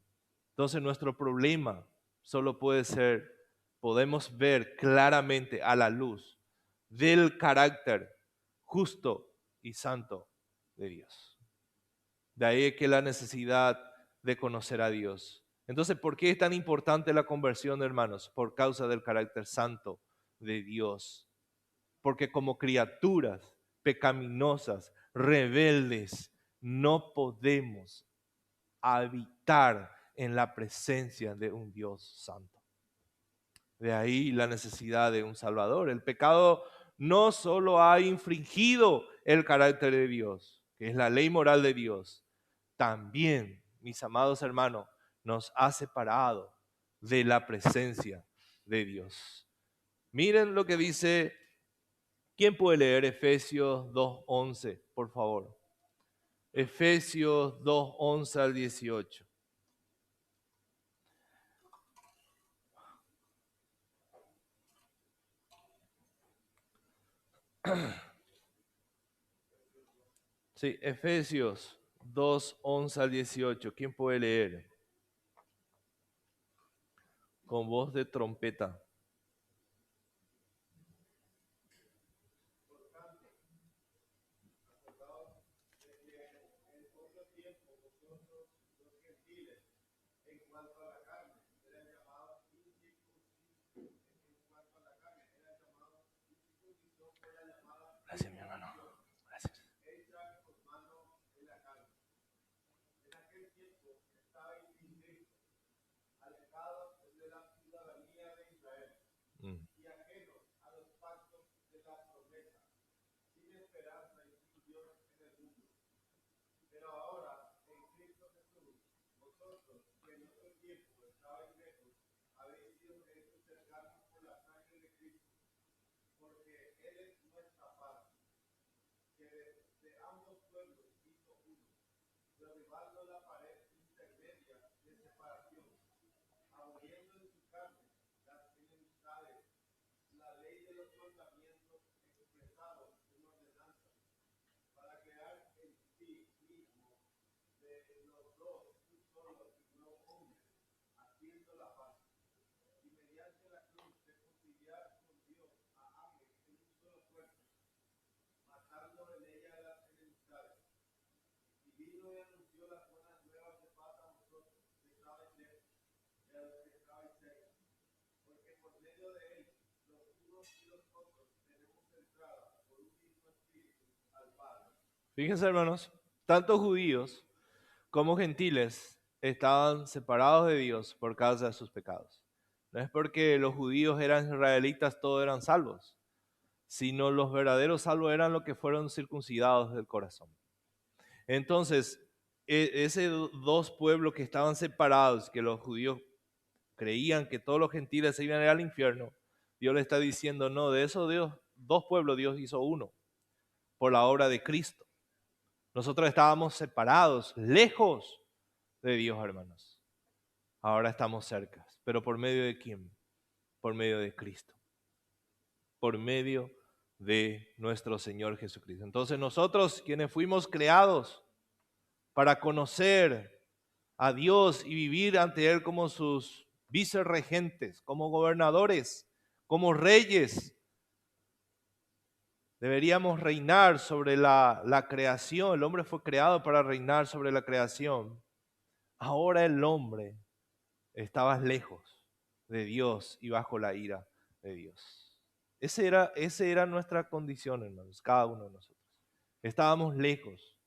Entonces nuestro problema solo puede ser, podemos ver claramente a la luz del carácter justo y santo de Dios. De ahí que la necesidad de conocer a Dios. Entonces, ¿por qué es tan importante la conversión, hermanos? Por causa del carácter santo de Dios. Porque como criaturas pecaminosas, rebeldes, no podemos habitar en la presencia de un Dios santo. De ahí la necesidad de un Salvador. El pecado no solo ha infringido el carácter de Dios, que es la ley moral de Dios, también, mis amados hermanos, nos ha separado de la presencia de Dios. Miren lo que dice, ¿quién puede leer Efesios 2:11, por favor? Efesios 2:11 al 18. Sí, Efesios 2:11 al 18. ¿Quién puede leer? Con voz de trompeta. Gracias, mi hermano. Gracias. Mm. Fíjense, hermanos, tanto judíos como gentiles estaban separados de Dios por causa de sus pecados. No es porque los judíos eran israelitas, todos eran salvos, sino los verdaderos salvos eran los que fueron circuncidados del corazón. Entonces, esos dos pueblos que estaban separados, que los judíos creían que todos los gentiles se iban a ir al infierno, Dios le está diciendo, no, de esos dos pueblos Dios hizo uno, por la obra de Cristo. Nosotros estábamos separados, lejos de Dios, hermanos. Ahora estamos cerca. ¿Pero por medio de quién? Por medio de Cristo. Por medio de nuestro Señor Jesucristo. Entonces nosotros, quienes fuimos creados para conocer a Dios y vivir ante Él como sus vicerregentes, como gobernadores, como reyes, deberíamos reinar sobre la creación. El hombre fue creado para reinar sobre la creación. Ahora el hombre estaba lejos de Dios y bajo la ira de Dios. Esa era nuestra condición, hermanos, cada uno de nosotros. Estábamos lejos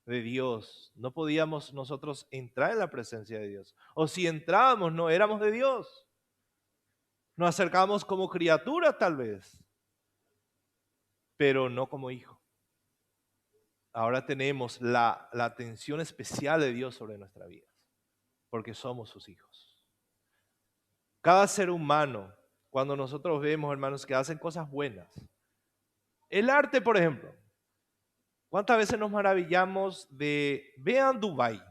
de Dios. No podíamos nosotros entrar en la presencia de Dios. O si entrábamos, no éramos de Dios. Nos acercábamos como criatura tal vez, pero no como hijo. Ahora tenemos la atención especial de Dios sobre nuestra vida, porque somos sus hijos. Cada ser humano, cuando nosotros vemos, hermanos, que hacen cosas buenas, el arte, por ejemplo, ¿cuántas veces nos maravillamos vean Dubái,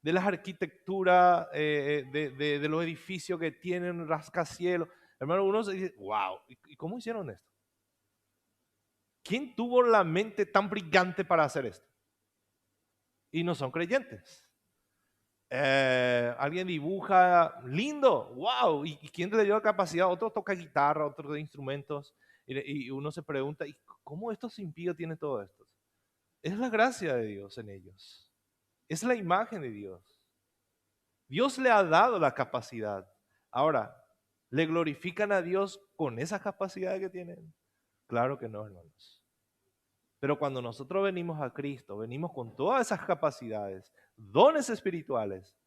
de las arquitecturas, de los edificios que tienen rascacielos? Hermano, uno se dice, wow, ¿y cómo hicieron esto? ¿Quién tuvo la mente tan brillante para hacer esto? Y no son creyentes. Alguien dibuja lindo, wow, ¿y quién le dio la capacidad? Otro toca guitarra, otros instrumentos, y uno se pregunta, ¿y cómo estos impíos tienen todo esto? Es la gracia de Dios en ellos, es la imagen de Dios. Dios le ha dado la capacidad. Ahora, ¿le glorifican a Dios con esa capacidad que tienen? Claro que no, hermanos. Pero cuando nosotros venimos a Cristo, venimos con todas esas capacidades, dones espirituales,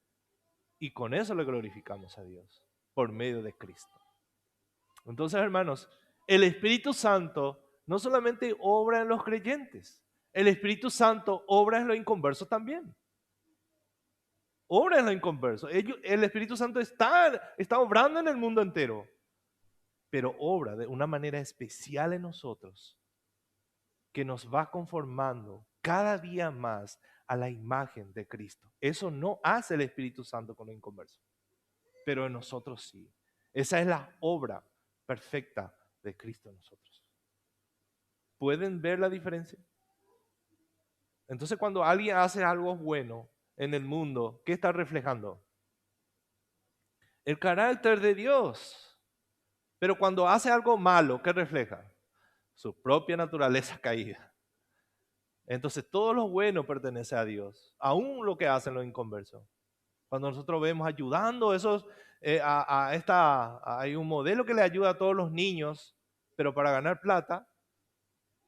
y con eso le glorificamos a Dios, por medio de Cristo. Entonces, hermanos, el Espíritu Santo no solamente obra en los creyentes, El Espíritu Santo obra en los inconversos también. Obra en los inconversos. El Espíritu Santo está obrando en el mundo entero, pero obra de una manera especial en nosotros, que nos va conformando cada día más a la imagen de Cristo. Eso no hace el Espíritu Santo con los inconversos, pero en nosotros sí. Esa es la obra perfecta de Cristo en nosotros. ¿Pueden ver la diferencia? Entonces, cuando alguien hace algo bueno en el mundo, ¿qué está reflejando? El carácter de Dios. Pero cuando hace algo malo, ¿qué refleja? Su propia naturaleza caída. Entonces, todo lo bueno pertenece a Dios, aún lo que hacen los inconversos. Cuando nosotros vemos ayudando esos, hay un modelo que le ayuda a todos los niños, pero para ganar plata.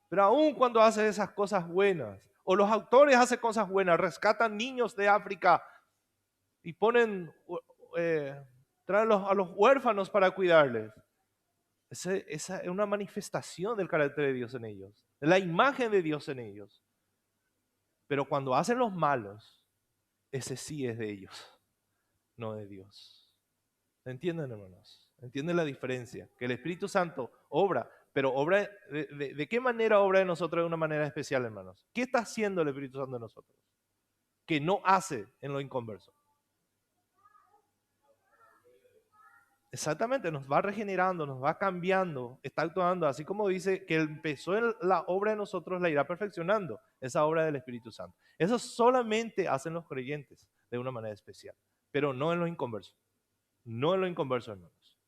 Pero aún cuando hace esas cosas buenas, o los autores hacen cosas buenas, rescatan niños de África y eh, traen a los huérfanos para cuidarles. Esa es una manifestación del carácter de Dios en ellos, de la imagen de Dios en ellos. Pero cuando hacen los malos, ese sí es de ellos, no de Dios. ¿Entienden, hermanos? ¿Entienden la diferencia? Que el Espíritu Santo obra, pero obra ¿de qué manera obra en nosotros de una manera especial, hermanos? ¿Qué está haciendo el Espíritu Santo en nosotros? Que no hace en lo inconverso. Exactamente, nos va regenerando, nos va cambiando, está actuando, así como dice que empezó la obra de nosotros, la irá perfeccionando, esa obra del Espíritu Santo. Eso solamente hacen los creyentes de una manera especial, pero no en los inconversos. No en los inconversos, hermanos.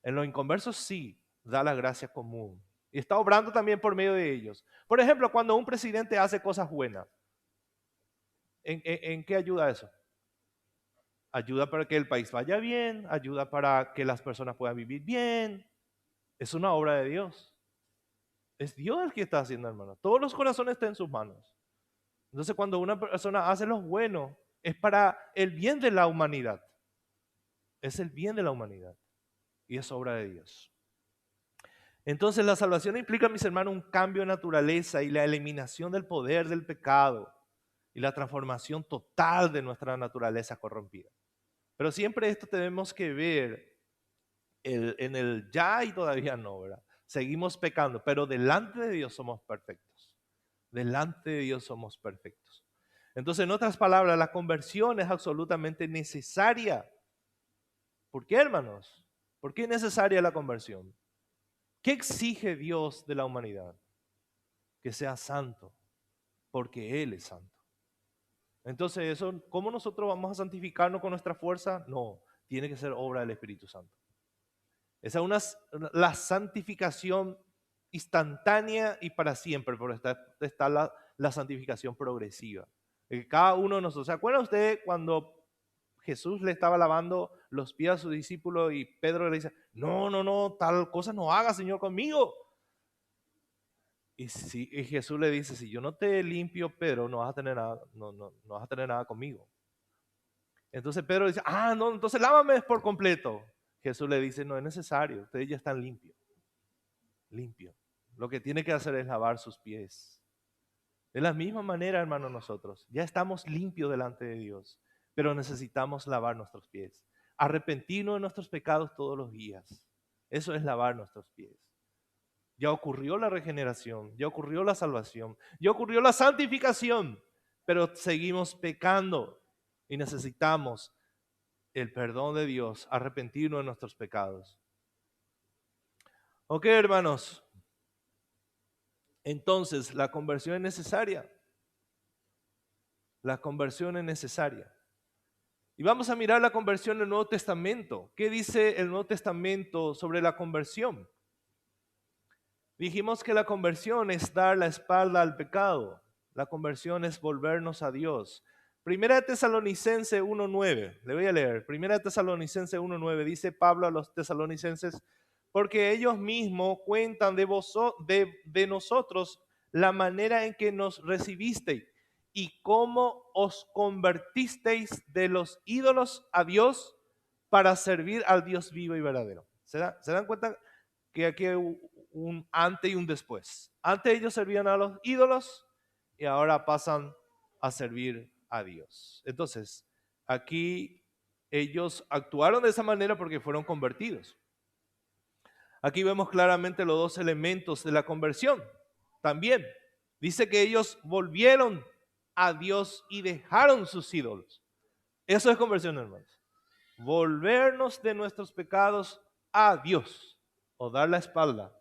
En los inconversos sí da la gracia común y está obrando también por medio de ellos. Por ejemplo, cuando un presidente hace cosas buenas, ¿en qué ayuda eso? Ayuda para que el país vaya bien, ayuda para que las personas puedan vivir bien. Es una obra de Dios. Es Dios el que está haciendo, hermano. Todos los corazones están en sus manos. Entonces, cuando una persona hace lo bueno, es para el bien de la humanidad. Es el bien de la humanidad. Y es obra de Dios. Entonces, la salvación implica, mis hermanos, un cambio de naturaleza y la eliminación del poder del pecado y la transformación total de nuestra naturaleza corrompida. Pero siempre esto tenemos que ver en el ya y todavía no, ¿verdad? Seguimos pecando, pero delante de Dios somos perfectos. Delante de Dios somos perfectos. Entonces, en otras palabras, la conversión es absolutamente necesaria. ¿Por qué, hermanos? ¿Por qué es necesaria la conversión? ¿Qué exige Dios de la humanidad? Que sea santo, porque Él es santo. Entonces, ¿cómo nosotros vamos a santificarnos con nuestra fuerza? No, tiene que ser obra del Espíritu Santo. Esa es la santificación instantánea y para siempre, pero está la santificación progresiva. Cada uno de nosotros, ¿se acuerda usted cuando Jesús le estaba lavando los pies a sus discípulos y Pedro le dice, no, no, no, tal cosa no haga, Señor, conmigo? Y Jesús le dice, si yo no te limpio, Pedro, no vas a tener nada, no vas a tener nada conmigo. Entonces Pedro dice, no, entonces lávame por completo. Jesús le dice, no es necesario, ustedes ya están limpios. Limpio. Lo que tiene que hacer es lavar sus pies. De la misma manera, hermanos, nosotros ya estamos limpios delante de Dios, pero necesitamos lavar nuestros pies. Arrepentirnos de nuestros pecados todos los días. Eso es lavar nuestros pies. Ya ocurrió la regeneración, ya ocurrió la salvación, ya ocurrió la santificación, pero seguimos pecando y necesitamos el perdón de Dios, arrepentirnos de nuestros pecados. Ok, hermanos. Entonces, la conversión es necesaria. La conversión es necesaria. Y vamos a mirar la conversión en el Nuevo Testamento. ¿Qué dice el Nuevo Testamento sobre la conversión? Dijimos que la conversión es dar la espalda al pecado. La conversión es volvernos a Dios. Primera de Tesalonicenses 1:9. Le voy a leer. Primera de Tesalonicenses 1:9 dice Pablo a los tesalonicenses, porque ellos mismos cuentan de nosotros la manera en que nos recibisteis y cómo os convertisteis de los ídolos a Dios para servir al Dios vivo y verdadero. ¿Se dan cuenta que aquí hay un antes y un después? Antes ellos servían a los ídolos y ahora pasan a servir a Dios. Entonces, aquí ellos actuaron de esa manera porque fueron convertidos. Aquí vemos claramente los dos elementos de la conversión. También dice que ellos volvieron a Dios y dejaron sus ídolos. Eso es conversión, hermanos. Volvernos de nuestros pecados a Dios o dar la espalda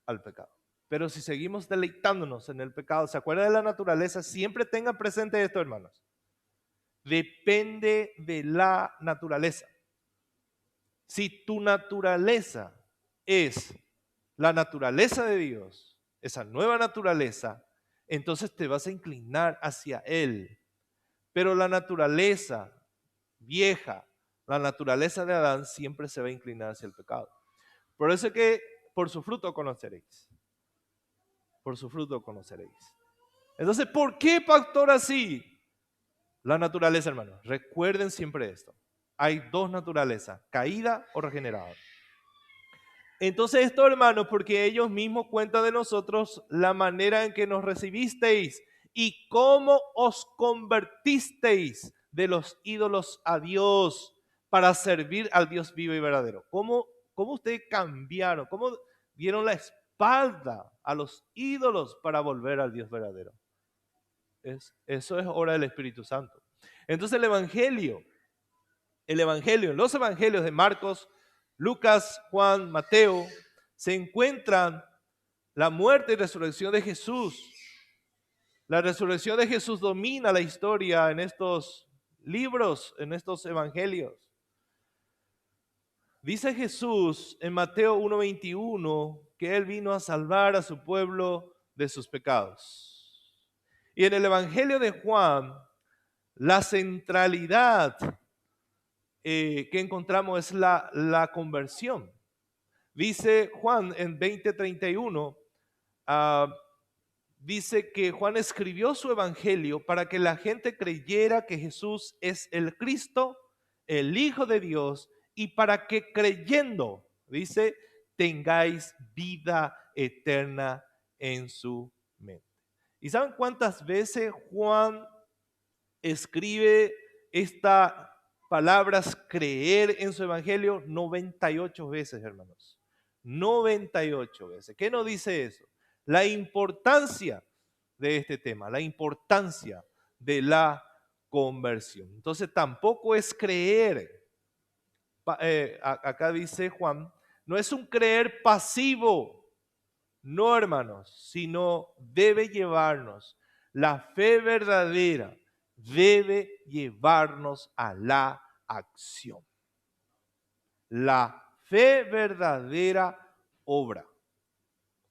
al pecado. Pero si seguimos deleitándonos en el pecado, ¿se acuerda de la naturaleza? Siempre tengan presente esto, hermanos. Depende de la naturaleza. Si tu naturaleza es la naturaleza de Dios, esa nueva naturaleza, entonces te vas a inclinar hacia Él. Pero la naturaleza vieja, la naturaleza de Adán siempre se va a inclinar hacia el pecado. Por eso es que por su fruto conoceréis. Por su fruto conoceréis. Entonces, ¿por qué, pastor, así? La naturaleza, hermanos. Recuerden siempre esto. Hay dos naturalezas, caída o regenerada. Entonces esto, hermanos, porque ellos mismos cuentan de nosotros la manera en que nos recibisteis y cómo os convertisteis de los ídolos a Dios para servir al Dios vivo y verdadero. ¿Cómo ustedes cambiaron? ¿Cómo dieron la espalda a los ídolos para volver al Dios verdadero? Eso es obra del Espíritu Santo. Entonces los evangelios de Marcos, Lucas, Juan, Mateo, se encuentran la muerte y resurrección de Jesús. La resurrección de Jesús domina la historia en estos libros, en estos evangelios. Dice Jesús en Mateo 1:21 que Él vino a salvar a su pueblo de sus pecados. Y en el evangelio de Juan, la centralidad que encontramos es la conversión. Dice Juan en 20:31, dice que Juan escribió su evangelio para que la gente creyera que Jesús es el Cristo, el Hijo de Dios, y para que creyendo, dice, tengáis vida eterna en su mente. ¿Y saben cuántas veces Juan escribe estas palabras creer en su evangelio? 98 veces, hermanos. 98 veces. ¿Qué nos dice eso? La importancia de este tema, la importancia de la conversión. Entonces tampoco es creer, acá dice Juan, no es un creer pasivo, no, hermanos, sino debe llevarnos, la fe verdadera debe llevarnos a la acción. La fe verdadera obra,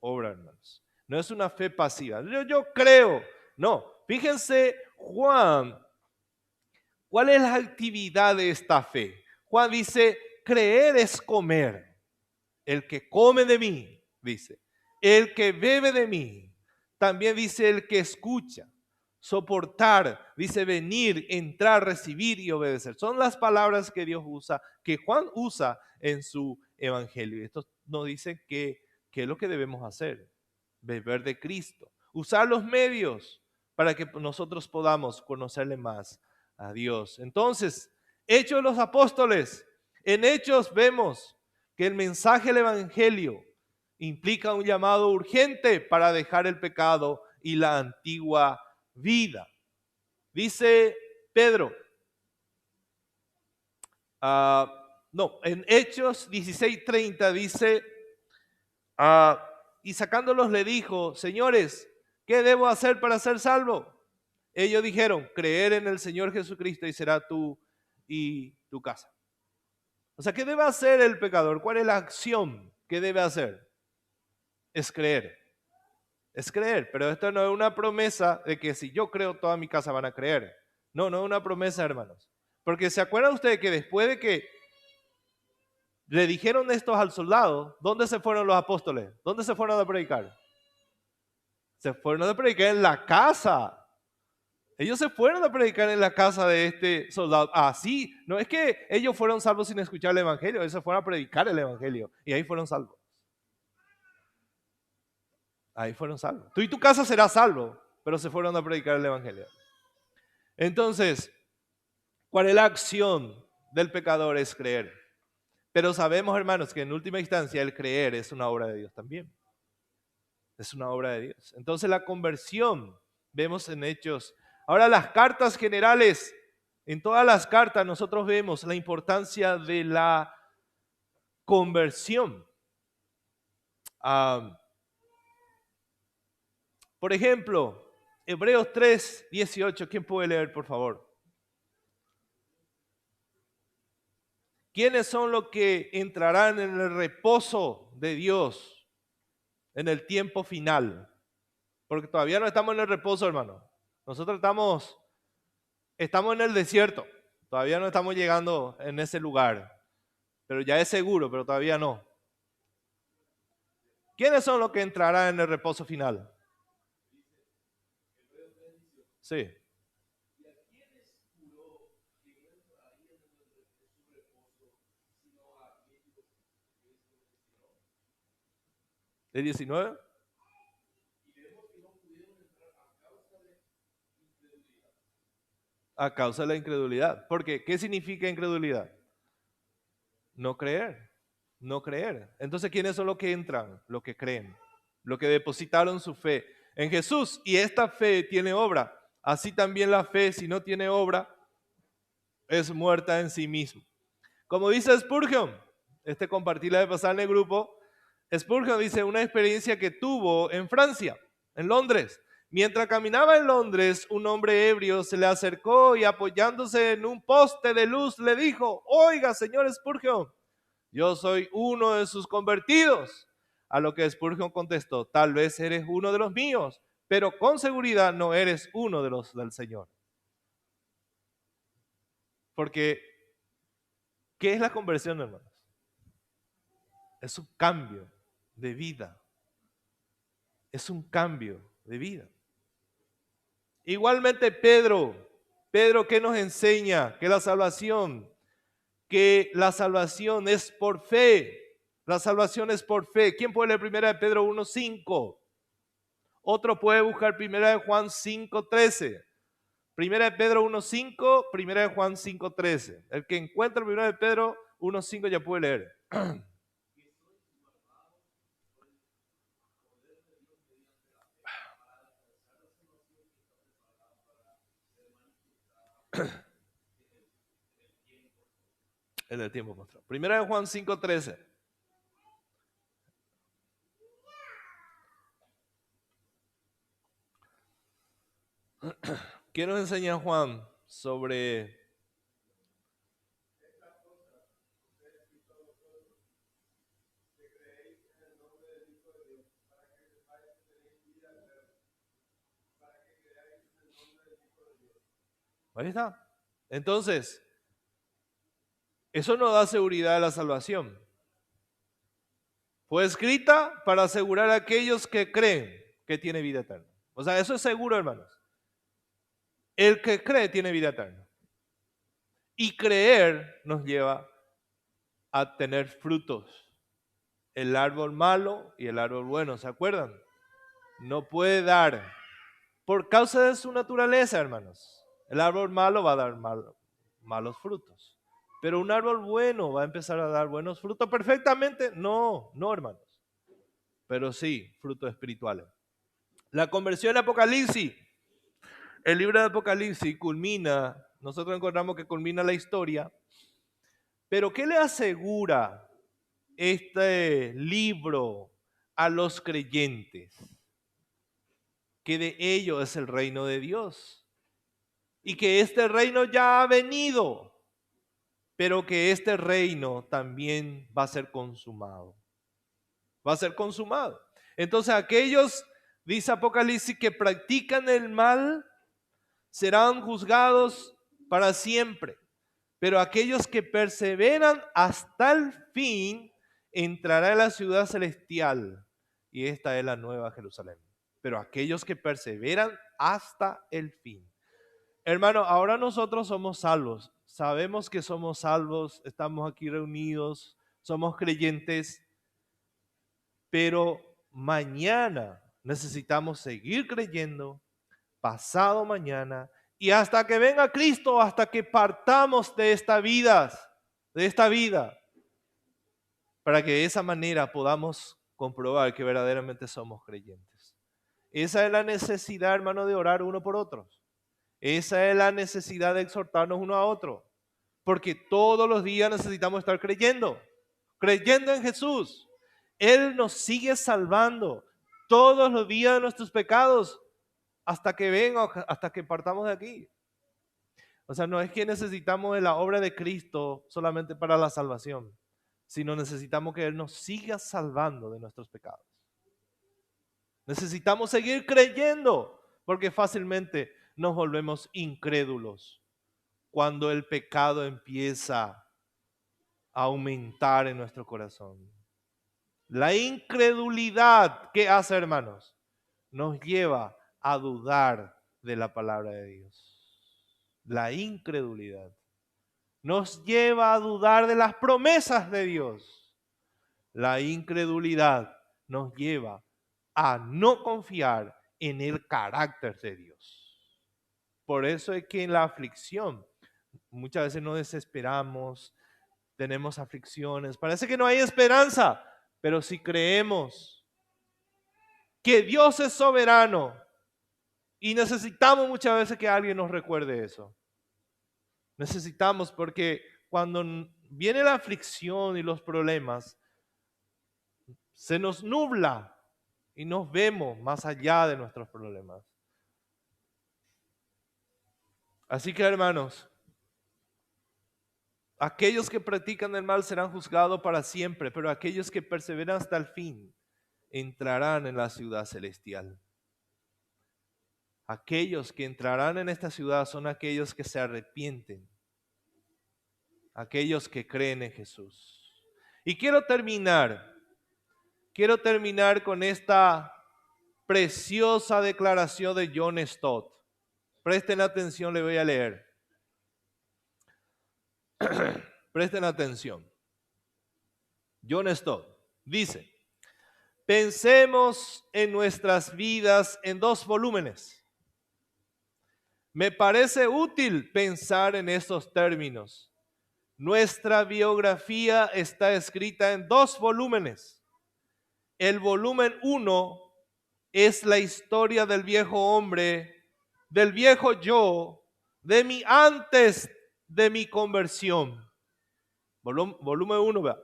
hermanos. No es una fe pasiva. Yo creo. No, fíjense, Juan, ¿cuál es la actividad de esta fe? Juan dice, creer es comer. El que come de mí, dice. El que bebe de mí. También dice el que escucha. Soportar, dice venir, entrar, recibir y obedecer. Son las palabras que Dios usa, que Juan usa en su evangelio. Esto nos dice qué es lo que debemos hacer. Beber de Cristo. Usar los medios para que nosotros podamos conocerle más a Dios. Entonces, Hechos de los Apóstoles. En Hechos vemos que el mensaje del evangelio implica un llamado urgente para dejar el pecado y la antigua vida. Dice Pedro, en Hechos 16:30 dice, y sacándolos le dijo, señores, ¿qué debo hacer para ser salvo? Ellos dijeron, creer en el Señor Jesucristo y será tú y tu casa. O sea, ¿qué debe hacer el pecador? ¿Cuál es la acción que debe hacer? Es creer. Es creer, pero esto no es una promesa de que si yo creo toda mi casa van a creer. No, no es una promesa, hermanos. Porque ¿se acuerdan ustedes que después de que le dijeron estos al soldado, ¿dónde se fueron los apóstoles? ¿Dónde se fueron a predicar? Se fueron a predicar en la casa. Ellos se fueron a predicar en la casa de este soldado. Así, no es que ellos fueron salvos sin escuchar el evangelio, ellos se fueron a predicar el evangelio y ahí fueron salvos. Ahí fueron salvos. Tú y tu casa serás salvo, pero se fueron a predicar el evangelio. Entonces, ¿cuál es la acción del pecador? Es creer. Pero sabemos, hermanos, que en última instancia el creer es una obra de Dios también. Es una obra de Dios. Entonces la conversión, vemos en Hechos. Ahora las cartas generales, en todas las cartas nosotros vemos la importancia de la conversión. Por ejemplo, Hebreos 3:18, ¿quién puede leer, por favor? ¿Quiénes son los que entrarán en el reposo de Dios en el tiempo final? Porque todavía no estamos en el reposo, hermano. Nosotros estamos en el desierto. Todavía no estamos llegando en ese lugar. Pero ya es seguro, pero todavía no. ¿Quiénes son los que entrarán en el reposo final? Sí. ¿El 19? A causa de la incredulidad. Porque, ¿qué significa incredulidad? No creer. No creer. Entonces, ¿quiénes son los que entran? Los que creen. Los que depositaron su fe en Jesús. Y esta fe tiene obra. Así también la fe, si no tiene obra, es muerta en sí misma. Como dice Spurgeon, compartí la de pasar en el grupo, Spurgeon dice una experiencia que tuvo en Francia, en Londres. Mientras caminaba en Londres, un hombre ebrio se le acercó y apoyándose en un poste de luz le dijo: oiga, señor Spurgeon, yo soy uno de sus convertidos. A lo que Spurgeon contestó: tal vez eres uno de los míos, pero con seguridad no eres uno de los del Señor. Porque, ¿qué es la conversión, hermanos? Es un cambio de vida. Es un cambio de vida. Igualmente Pedro, ¿qué nos enseña? Que la salvación es por fe. La salvación es por fe. ¿Quién puede leer 1 de Pedro 1:5? Otro puede buscar 1 de Juan 5:13. 1 de Pedro 1:5, 1 de Juan 5:13. El que encuentra 1 de Pedro 1:5 ya puede leer. En el tiempo mostrado. 1 de Juan 5:13. ¿Qué nos enseña Juan sobre ahí está? Entonces, eso no da seguridad de la salvación. Fue escrita para asegurar a aquellos que creen que tiene vida eterna. O sea, eso es seguro, hermanos. El que cree tiene vida eterna. Y creer nos lleva a tener frutos. El árbol malo y el árbol bueno, ¿se acuerdan? No puede dar por causa de su naturaleza, hermanos. El árbol malo va a dar malos frutos. Pero un árbol bueno va a empezar a dar buenos frutos perfectamente. No, hermanos. Pero sí, frutos espirituales. La conversión en Apocalipsis. El libro de Apocalipsis culmina, nosotros encontramos que culmina la historia. Pero ¿qué le asegura este libro a los creyentes? Que de ellos es el reino de Dios. Y que este reino ya ha venido, pero que este reino también va a ser consumado. Va a ser consumado. Entonces aquellos, dice Apocalipsis, que practican el mal serán juzgados para siempre. Pero aquellos que perseveran hasta el fin entrarán en la ciudad celestial. Y esta es la nueva Jerusalén. Pero aquellos que perseveran hasta el fin. Hermano, ahora nosotros somos salvos. Sabemos que somos salvos, estamos aquí reunidos, somos creyentes, pero mañana necesitamos seguir creyendo, pasado mañana y hasta que venga Cristo, hasta que partamos de esta vida, para que de esa manera podamos comprobar que verdaderamente somos creyentes. Esa es la necesidad, hermano, de orar uno por otros. Esa es la necesidad de exhortarnos uno a otro. Porque todos los días necesitamos estar creyendo en Jesús. Él nos sigue salvando todos los días de nuestros pecados hasta que venga, hasta que partamos de aquí. O sea, no es que necesitamos de la obra de Cristo solamente para la salvación, sino necesitamos que Él nos siga salvando de nuestros pecados. Necesitamos seguir creyendo, porque fácilmente nos volvemos incrédulos cuando el pecado empieza a aumentar en nuestro corazón. La incredulidad, ¿qué hace, hermanos? Nos lleva a dudar de la palabra de Dios. La incredulidad nos lleva a dudar de las promesas de Dios. La incredulidad nos lleva a no confiar en el carácter de Dios. Por eso es que en la aflicción muchas veces nos desesperamos, tenemos aflicciones, parece que no hay esperanza, pero si creemos que Dios es soberano y necesitamos muchas veces que alguien nos recuerde eso. Necesitamos, porque cuando viene la aflicción y los problemas, se nos nubla y nos vemos más allá de nuestros problemas. Así que, hermanos, aquellos que practican el mal serán juzgados para siempre, pero aquellos que perseveran hasta el fin entrarán en la ciudad celestial. Aquellos que entrarán en esta ciudad son aquellos que se arrepienten, aquellos que creen en Jesús. Y quiero terminar con esta preciosa declaración de John Stott. Presten atención, le voy a leer. Presten atención. John Stott dice: pensemos en nuestras vidas en 2 volúmenes. Me parece útil pensar en estos términos. Nuestra biografía está escrita en 2 volúmenes. El volumen 1 es la historia del viejo hombre, del viejo yo, de mi antes de mi conversión. Volumen 1, ¿verdad?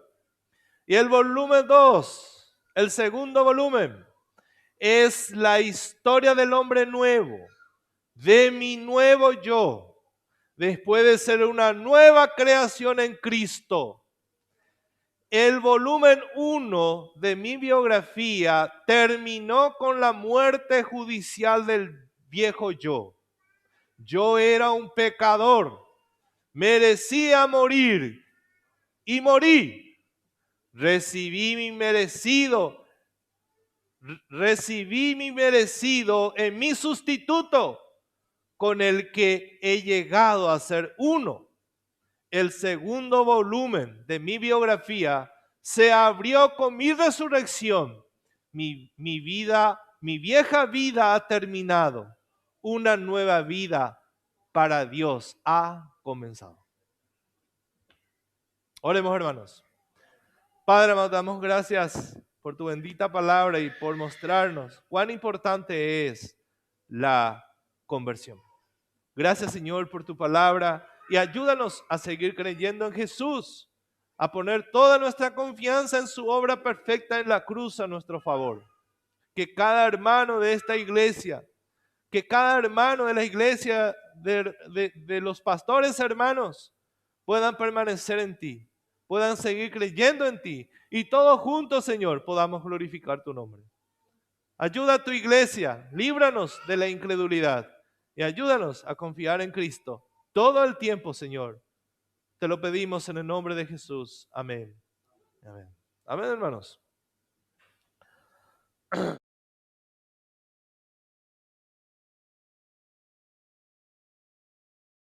Y el volumen 2, el segundo volumen, es la historia del hombre nuevo, de mi nuevo yo, después de ser una nueva creación en Cristo. El volumen 1 de mi biografía terminó con la muerte judicial del viejo yo. Yo era un pecador, merecía morir y morí. Recibí mi merecido en mi sustituto, con el que he llegado a ser uno. El segundo volumen de mi biografía se abrió con mi resurrección. Mi vieja vida ha terminado. Una nueva vida para Dios ha comenzado. Oremos, hermanos. Padre, nos damos gracias por tu bendita palabra y por mostrarnos cuán importante es la conversión. Gracias, Señor, por tu palabra, y ayúdanos a seguir creyendo en Jesús, a poner toda nuestra confianza en su obra perfecta en la cruz a nuestro favor. Que cada hermano de esta iglesia, que cada hermano de la iglesia, de los pastores hermanos, puedan permanecer en ti, puedan seguir creyendo en ti, y todos juntos, Señor, podamos glorificar tu nombre. Ayuda a tu iglesia, líbranos de la incredulidad y ayúdanos a confiar en Cristo todo el tiempo, Señor. Te lo pedimos en el nombre de Jesús. Amén. Amén. Amén, hermanos.